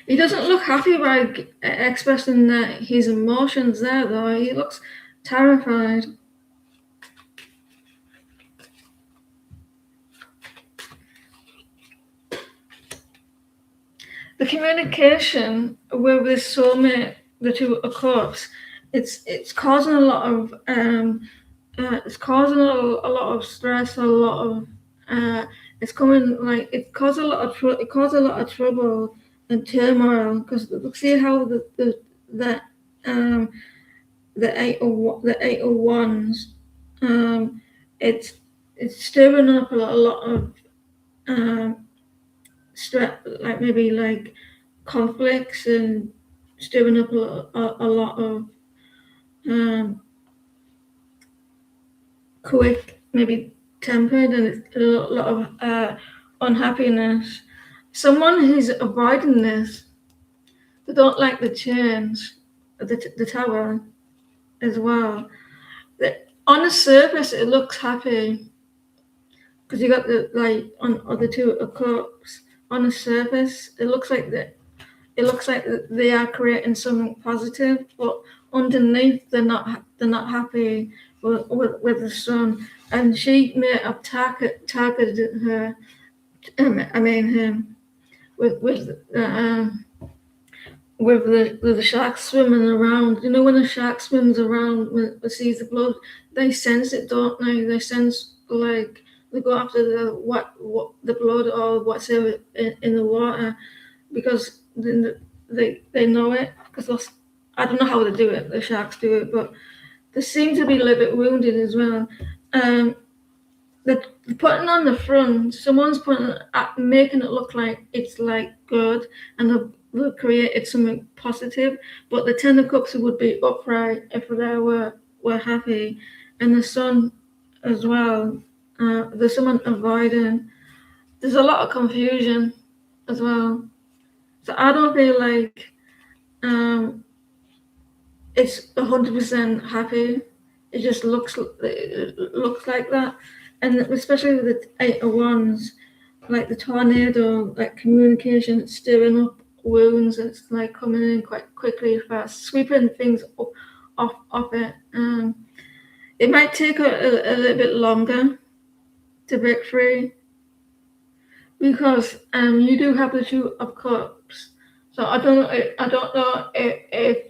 He doesn't look happy by expressing his emotions there, though. He looks terrified. The communication with this soulmate, the Two of Cups, it's causing a lot of it's causing a lot of stress, a lot of it's coming like it caused a lot of trouble and turmoil because see how the Eight of Wands it's stirring up a lot of stress, like maybe like conflicts and stirring up a lot of quick, maybe tempered, and it's a lot of unhappiness. Someone who's avoiding this, they don't like the change, the tower as well. On the surface, it looks happy because you got the like on the two cups. On the surface, it looks like that. It looks like they are creating something positive, but underneath, they're not happy with the sun. And she may have targeted her. I mean him with the shark swimming around. You know, when a shark swims around, when it sees the blood, they sense it, don't they? They sense like they go after the what the blood or whatever in the water because they know it. Because I don't know how they do it. The sharks do it, but they seem to be a little bit wounded as well. They're putting on the front. Someone's making it look like it's like good, and they've created something positive. But the Ten of Cups would be upright if they were happy, and the Sun as well. There's someone avoiding. There's a lot of confusion as well. So I don't feel like it's 100% happy. It just looks like that, and especially with the Eight of Wands, like the tornado, like communication, it's stirring up wounds. It's like coming in quite quickly, fast, sweeping things up, off it. It might take a little bit longer to break free because you do have the Two of Cups. So I don't know if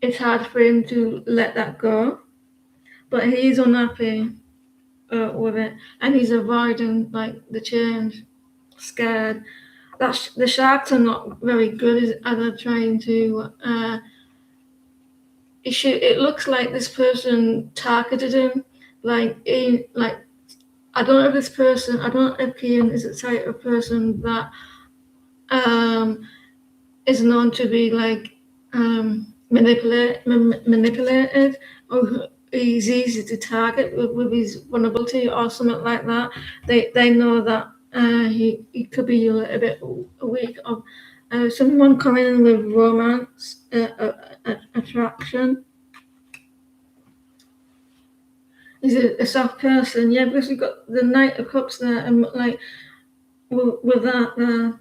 it's hard for him to let that go, but he's unhappy with it, and he's avoiding like the change, scared. The sharks are not very good at trying to. It looks like this person targeted him, like I don't know if this person. I don't know if Kian is the type of person that is known to be like manipulated, or he's easy to target with his vulnerability or something like that. They know that he could be a little bit weak of someone coming in with romance attraction. He's a soft person, yeah, because we've got the Knight of Cups there, and like with that.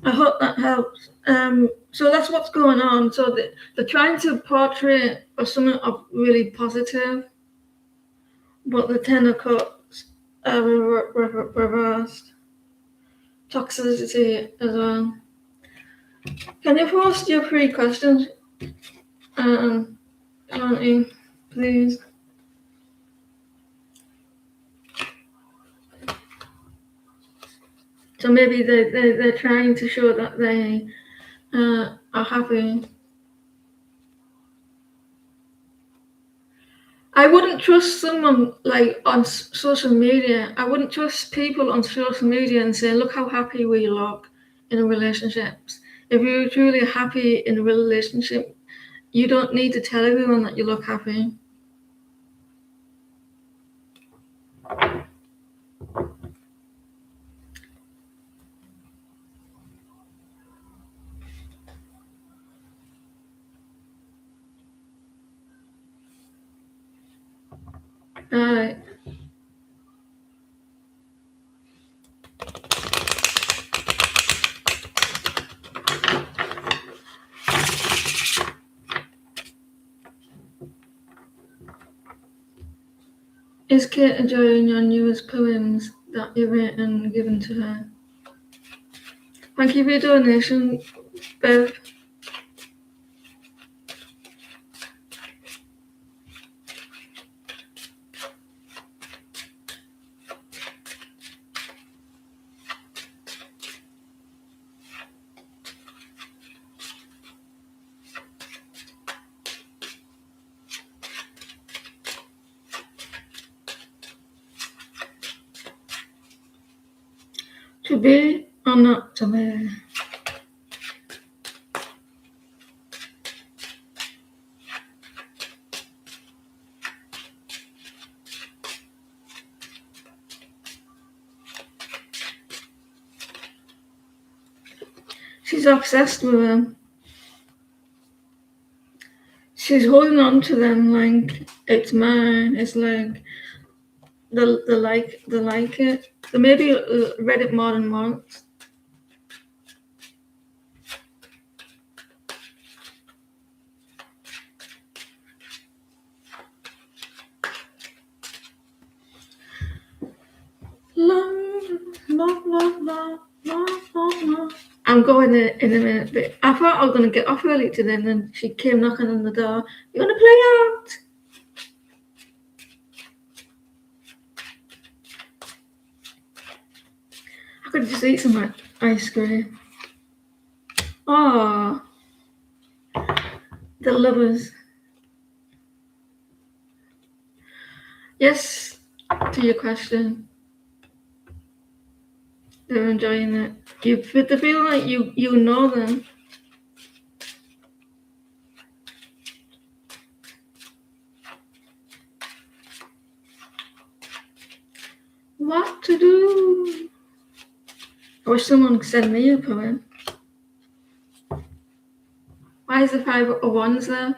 I hope that helps. So that's what's going on. So they're trying to portray something of really positive, but the Ten of Cups are reversed. Toxicity as well. Can you post your 3 questions, Auntie, please? So maybe they're trying to show that they are happy. I wouldn't trust someone like on social media. I wouldn't trust people on social media and say, look how happy we look in relationships. If you're truly happy in a relationship, you don't need to tell everyone that you look happy. Alright. Is Kate enjoying your newest poems that you've written and given to her? Thank you for your donation, Bev. To be or not to be? She's obsessed with him. she's holding on to them like it's mine. It's like they like it. They maybe read it more than once. I'm going in a minute, but I thought I was going to get off early today, and then she came knocking on the door. You want to play out? I could just eat some ice cream. Oh, the lovers. Yes, to your question. They're enjoying it. They feel like you know them. What to do? I wish someone could send me a poem. Why is the 5 of Wands there?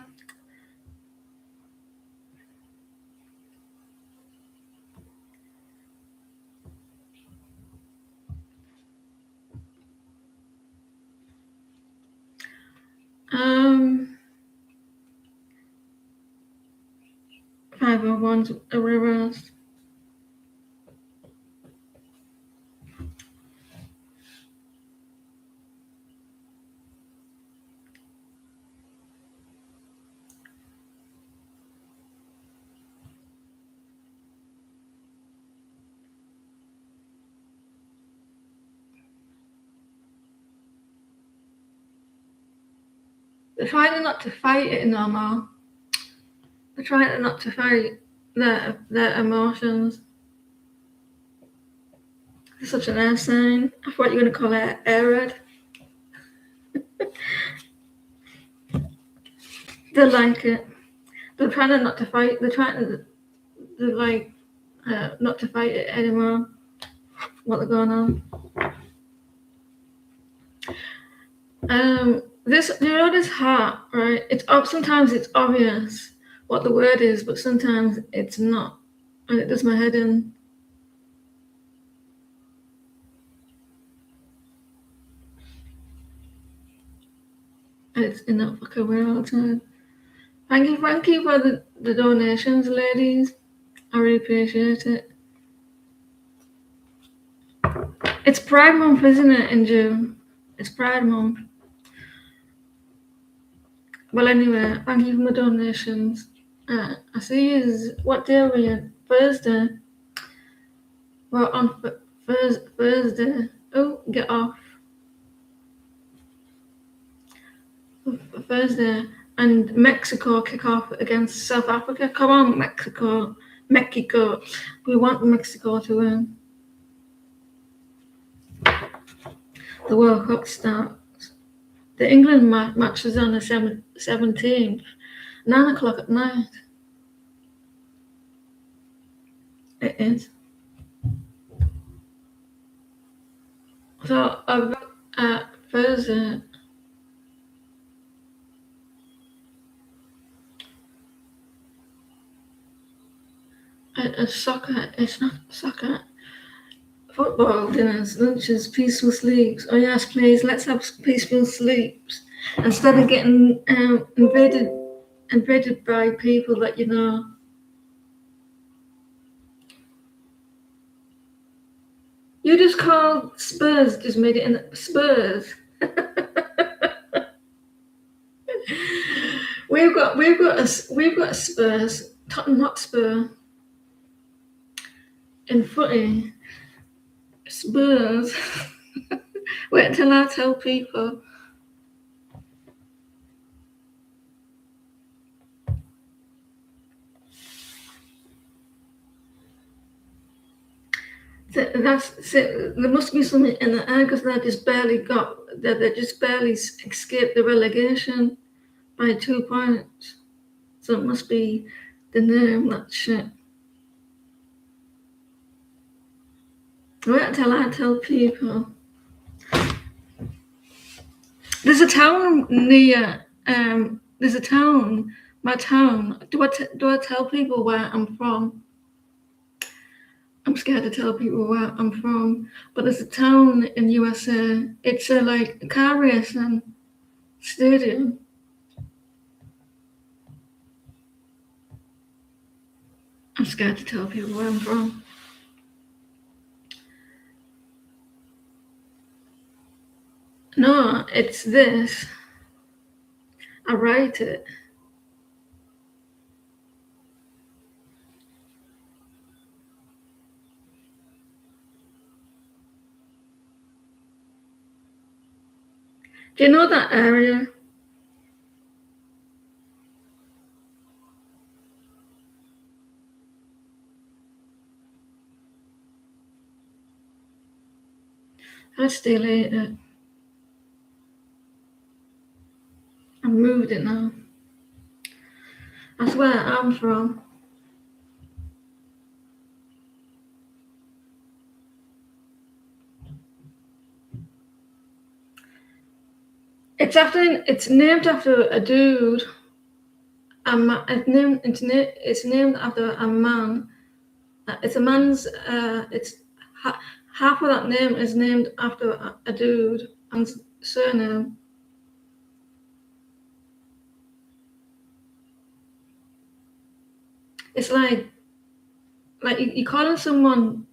Five of Wands reversed. They're trying not to fight it no more. They're trying not to fight their emotions. It's such an air sign. I thought you were going to call it arid. They like it. They're trying not to fight. They're trying not to fight it anymore. What's going on? This heart, right? Sometimes it's obvious what the word is, but sometimes it's not, and it does my head in. And it's in that fucking way all the time. Thank you for the donations, ladies. I really appreciate it. It's Pride Month, isn't it, in June? It's Pride Month. Well, anyway, thank you for the donations. I see you. What day are we in? Thursday. We're on Thursday. Oh, get off. Thursday. And Mexico kick off against South Africa. Come on, Mexico. We want Mexico to win. The World Cup starts. The England match is on the 17th, 9 o'clock at night. It is. So Thursday. Soccer. It's not soccer. Football dinners, lunches, peaceful sleeps. Oh yes, please. Let's have peaceful sleeps instead of getting invaded by people that you know. You just called Spurs. Just made it in Spurs. We've got a Spurs, Tottenham Hotspur in footy. Spurs. Wait until I tell people. There must be something in the air because they just barely escaped the relegation by 2 points. So it must be the name, that shit. Wait until I tell people. There's a town near. There's a town My town. Do I tell people where I'm from? I'm scared to tell people where I'm from. But there's a town in USA. It's a like car racing stadium. I'm scared to tell people where I'm from. No, it's this. I write it. Do you know that area? Let's delete it. I moved it now. That's where I'm from. It's named after a dude. It's named after a man. It's a man's. It's half of that name is named after a dude and surname. It's like you calling someone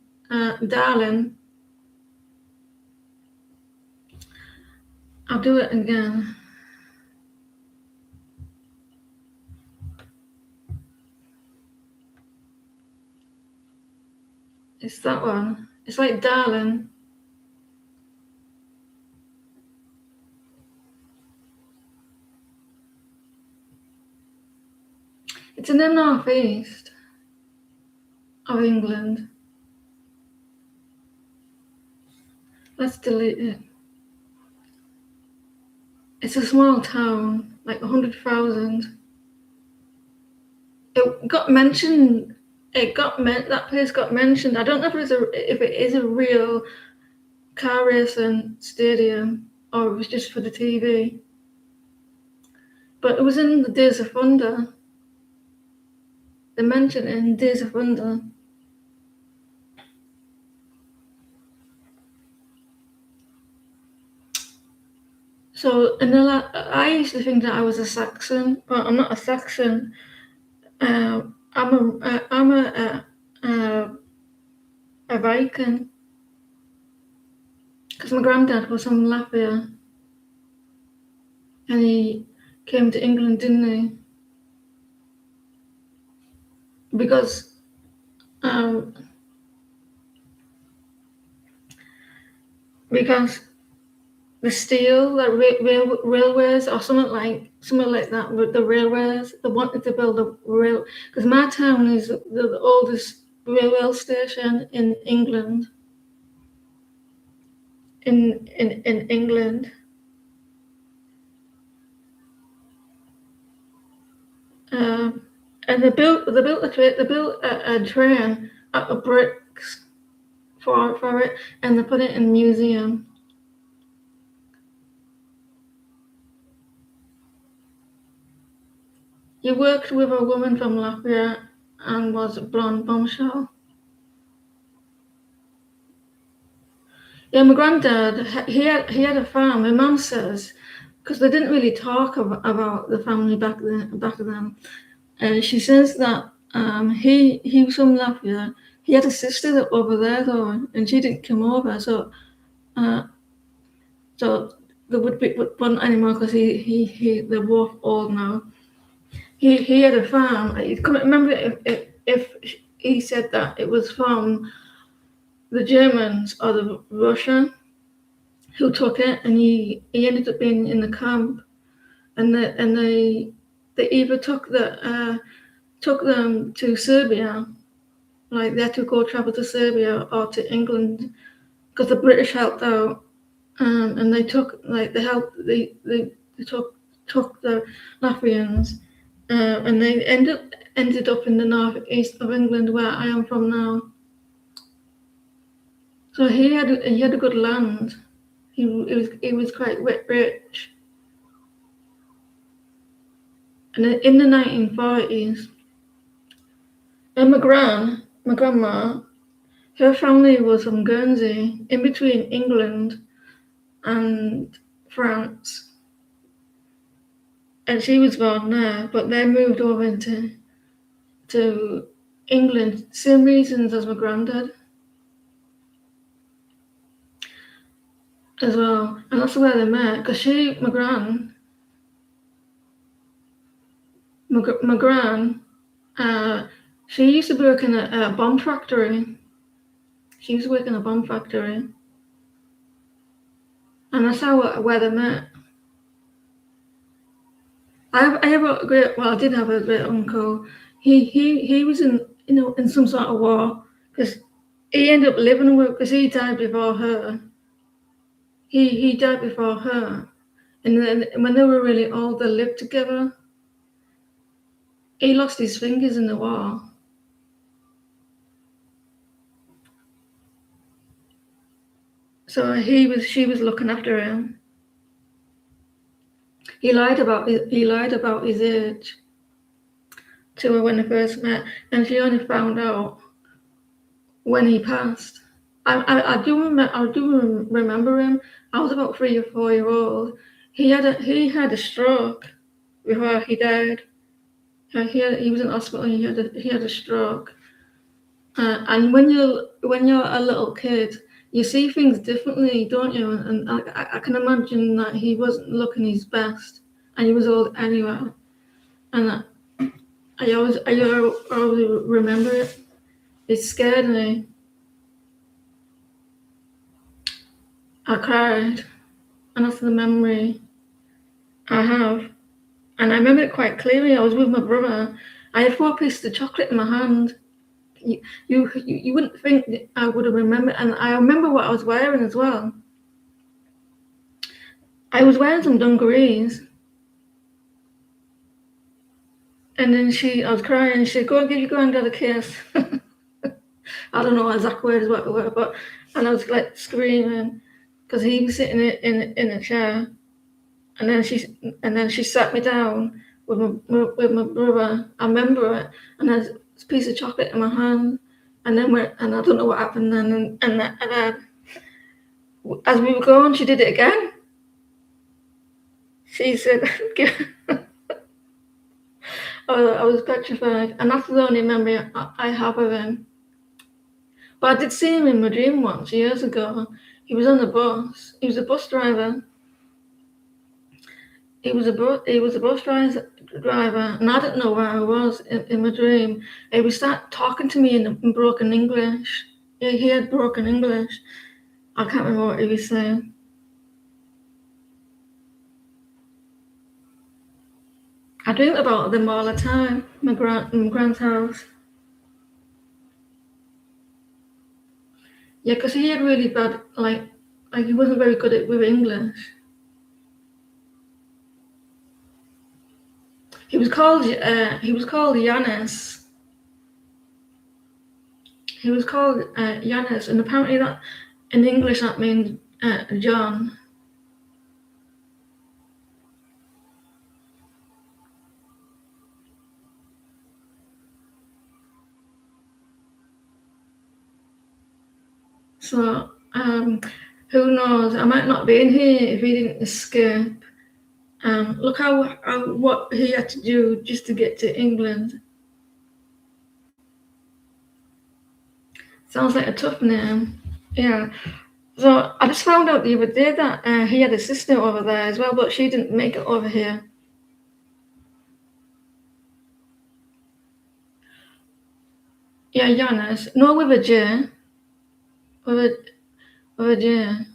darling. I'll do it again. It's that one. It's like darling. It's in the northeast of England. Let's delete it. It's a small town, like 100,000. It got mentioned. That place got mentioned. I don't know if it is a real car racing stadium or it was just for the TV. But it was in the Days of Thunder. They mentioned it in Days of Thunder. So, I used to think that I was a Saxon, but I'm not a Saxon. I'm a Viking because my granddad was from Latvia and he came to England, didn't he? Because because the steel, like railways or something like that, with the railways, they wanted to build a rail because my town is the oldest railway station in England. In England. And they built a train out of bricks for it, and they put it in a museum. He worked with a woman from Latvia and was a blonde bombshell. Yeah, my granddad, he had a farm. My mum says, because they didn't really talk about the family back then. And she says that he was from Latvia. He had a sister that over there though, and she didn't come over. So they wouldn't anymore because they're both old now. He had a farm. I can't remember if he said that it was from the Germans or the Russian who took it, and he ended up being in the camp, and they either took them to Serbia, like they had to go travel to Serbia or to England because the British helped out, and they took took the Latvians, and they ended up in the northeast of England where I am from now. So he had a good land. He was quite rich. And in the 1940s, and my grandma, her family was from Guernsey, in between England and France. And she was born there, but they moved over to England, same reasons as my granddad as well. And that's where they met, because my gran, she used to work in a bomb factory. She used to work in a bomb factory. And that's where they met. I did have a great uncle. He was in some sort of war, because he ended up living with, because he died before her. He died before her, and then when they were really old, they lived together. He lost his fingers in the war. So she was looking after him. He lied about his age to her when they first met, and she only found out when he passed. I do remember him. I was about 3 or 4 years old. He had a stroke before he died. He was in hospital. And he had a stroke. And when you're a little kid, you see things differently, don't you? And I can imagine that he wasn't looking his best, and he was old anyway. And I always remember it. It scared me. I cried, and that's the memory I have. And I remember it quite clearly. I was with my brother. I had 4 pieces of chocolate in my hand. You wouldn't think that I would have remembered. And I remember what I was wearing as well. I was wearing some dungarees. And then I was crying. She said, "Go and give your granddad a kiss." I don't know exactly words what they were, but and I was like screaming because he was sitting in a chair, and then she sat me down with my brother. I remember it, and there's a piece of chocolate in my hand, and I don't know what happened then, and then as we were going, she did it again. She said, I was petrified, and that's the only memory I have of him. But I did see him in my dream once, years ago. He was on the bus. He was a bus driver. He was a bus driver, and I didn't know where I was in my dream. He would start talking to me in broken English. He had broken English. I can't remember what he was saying. I dream about them all the time. My grand's house. Yeah, because he had really bad, like he wasn't very good with English. He was called Yanis. He was called Yanis, and apparently that in English that means John. So who knows? I might not be in here if he didn't escape. Look how what he had to do just to get to England. Sounds like a tough name. Yeah. So I just found out the other day that he had a sister over there as well, but she didn't make it over here. Yeah, Yanis. No, with a J. With a J.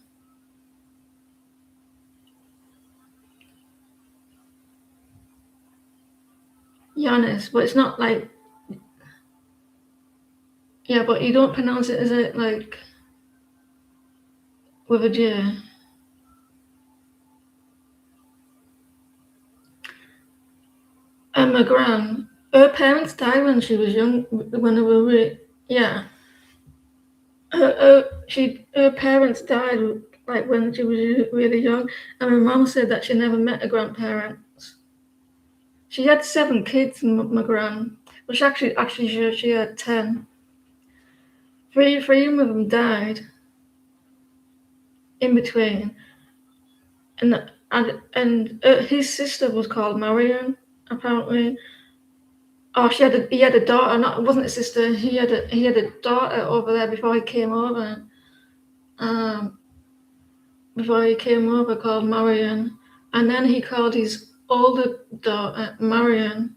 Yanis, but it's not like. Yeah, but you don't pronounce it as it like with a J. And my gran, her parents died when she was young, when they were yeah. Her parents died like when she was really young, and my mom said that she never met her grandparents. She had 7 kids, my gran. Well, she had 10. Three of them died in between, and his sister was called Marion, apparently. Oh, he had a daughter. Not, it wasn't a sister. He had a daughter over there before he came over. Um, Before he came over, called Marion, and then he called his older daughter Marion,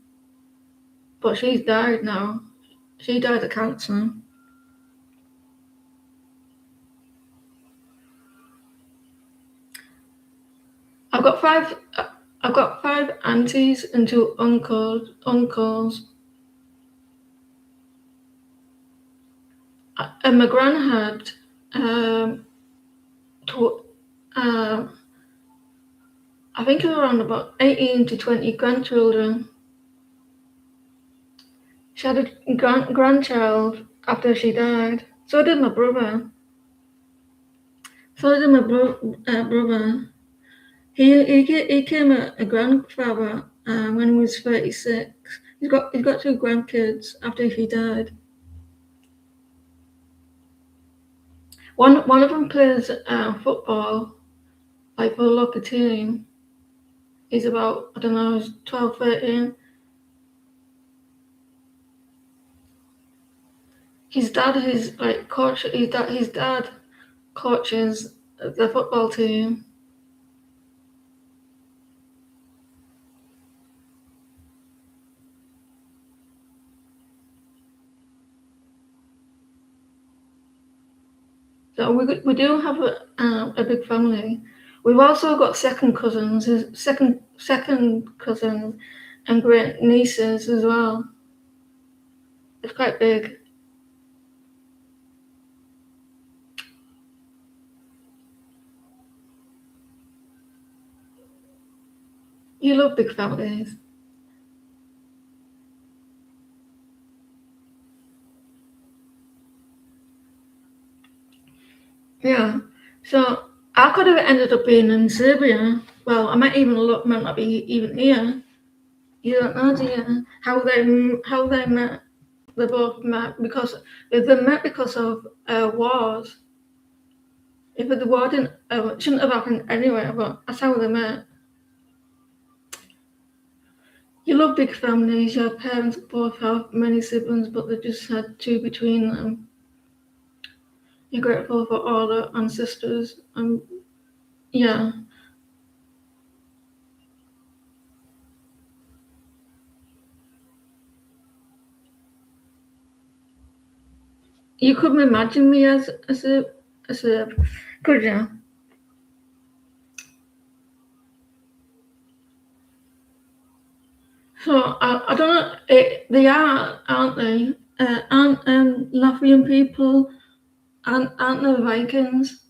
but she's died now. She died of cancer. I've got five. I've got 5 aunties and 2 uncles. And my gran had tw- uh, I think around about 18 to 20 grandchildren. She had a grandchild after she died. So did my brother. Brother. He came a grandfather when he was 36. He's got 2 grandkids after he died. One of them plays football, like for a local team. He's about, I don't know, 12, 13. His dad is like coach. His dad coaches the football team. So we do have a big family. We've also got second cousins, and great nieces as well. It's quite big. You love big families. Yeah. So I could have ended up being in Serbia. Well, I might not be even here. You don't know, do you? How they met. They both met because they met because of wars. If the war didn't, shouldn't have happened anyway, but that's how they met. You love big families. Your parents both have many siblings, but they just had 2 between them. You're grateful for all the ancestors. Yeah. You couldn't imagine me as a could you? So I don't know. They are, aren't they? Aren't Latvian people? Aren't they Vikings?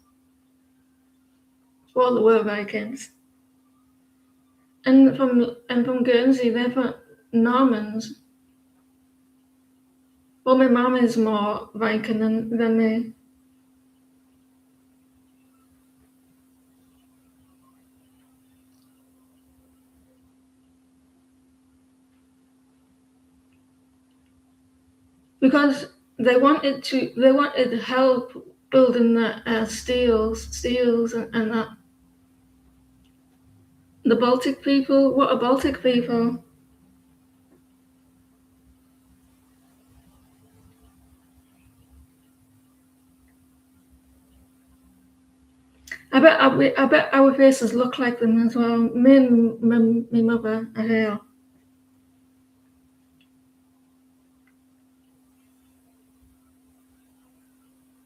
Well, they were Vikings. And from Guernsey, they're from Normans. Well, my mum is more Viking than me. Because they wanted help building the steels and that. The Baltic people. What are Baltic people? I bet our faces look like them as well. Me and my mother are here.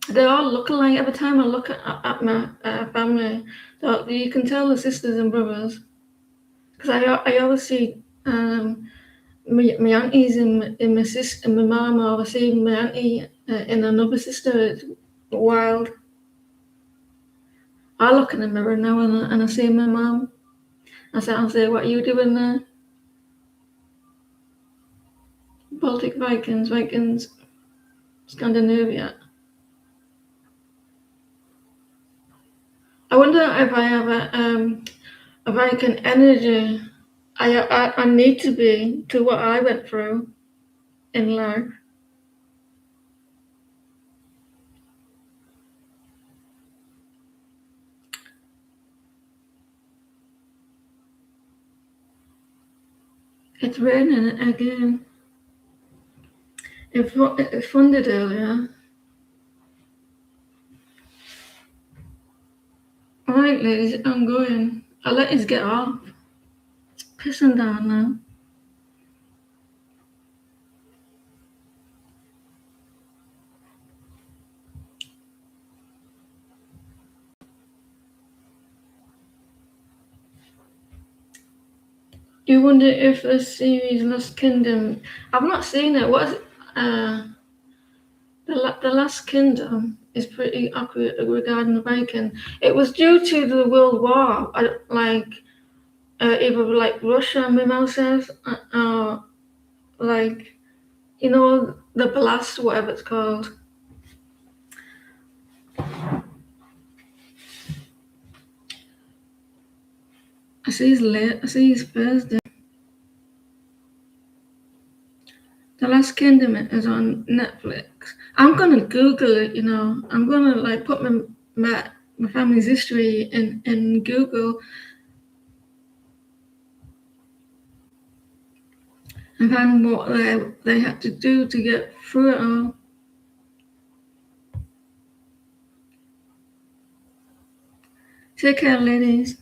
They all look alike. Every time I look at my family, you can tell the sisters and brothers. Because I always see my aunties in my sister and my mum, or I see my auntie in another sister. It's wild. I look in the mirror now and I see my mum. I say, what are you doing there? Baltic Vikings, Scandinavia. I wonder if I have a Viking energy. I need to be to what I went through in life. It's raining again. It thundered earlier. Alright, ladies, I'm going. I'll let you get off. It's pissing down now. You wonder if the series Lost Kingdom. I've not seen it. What is it? The Last Kingdom is pretty accurate regarding the Viking. It was due to the World War, either like Russia, my mom says, like the blast, whatever it's called. I see it's late. I see it's Thursday. The Last Kingdom is on Netflix. I'm gonna Google it. I'm gonna like put my family's history in Google and find what they had to do to get through it all. Take care, ladies.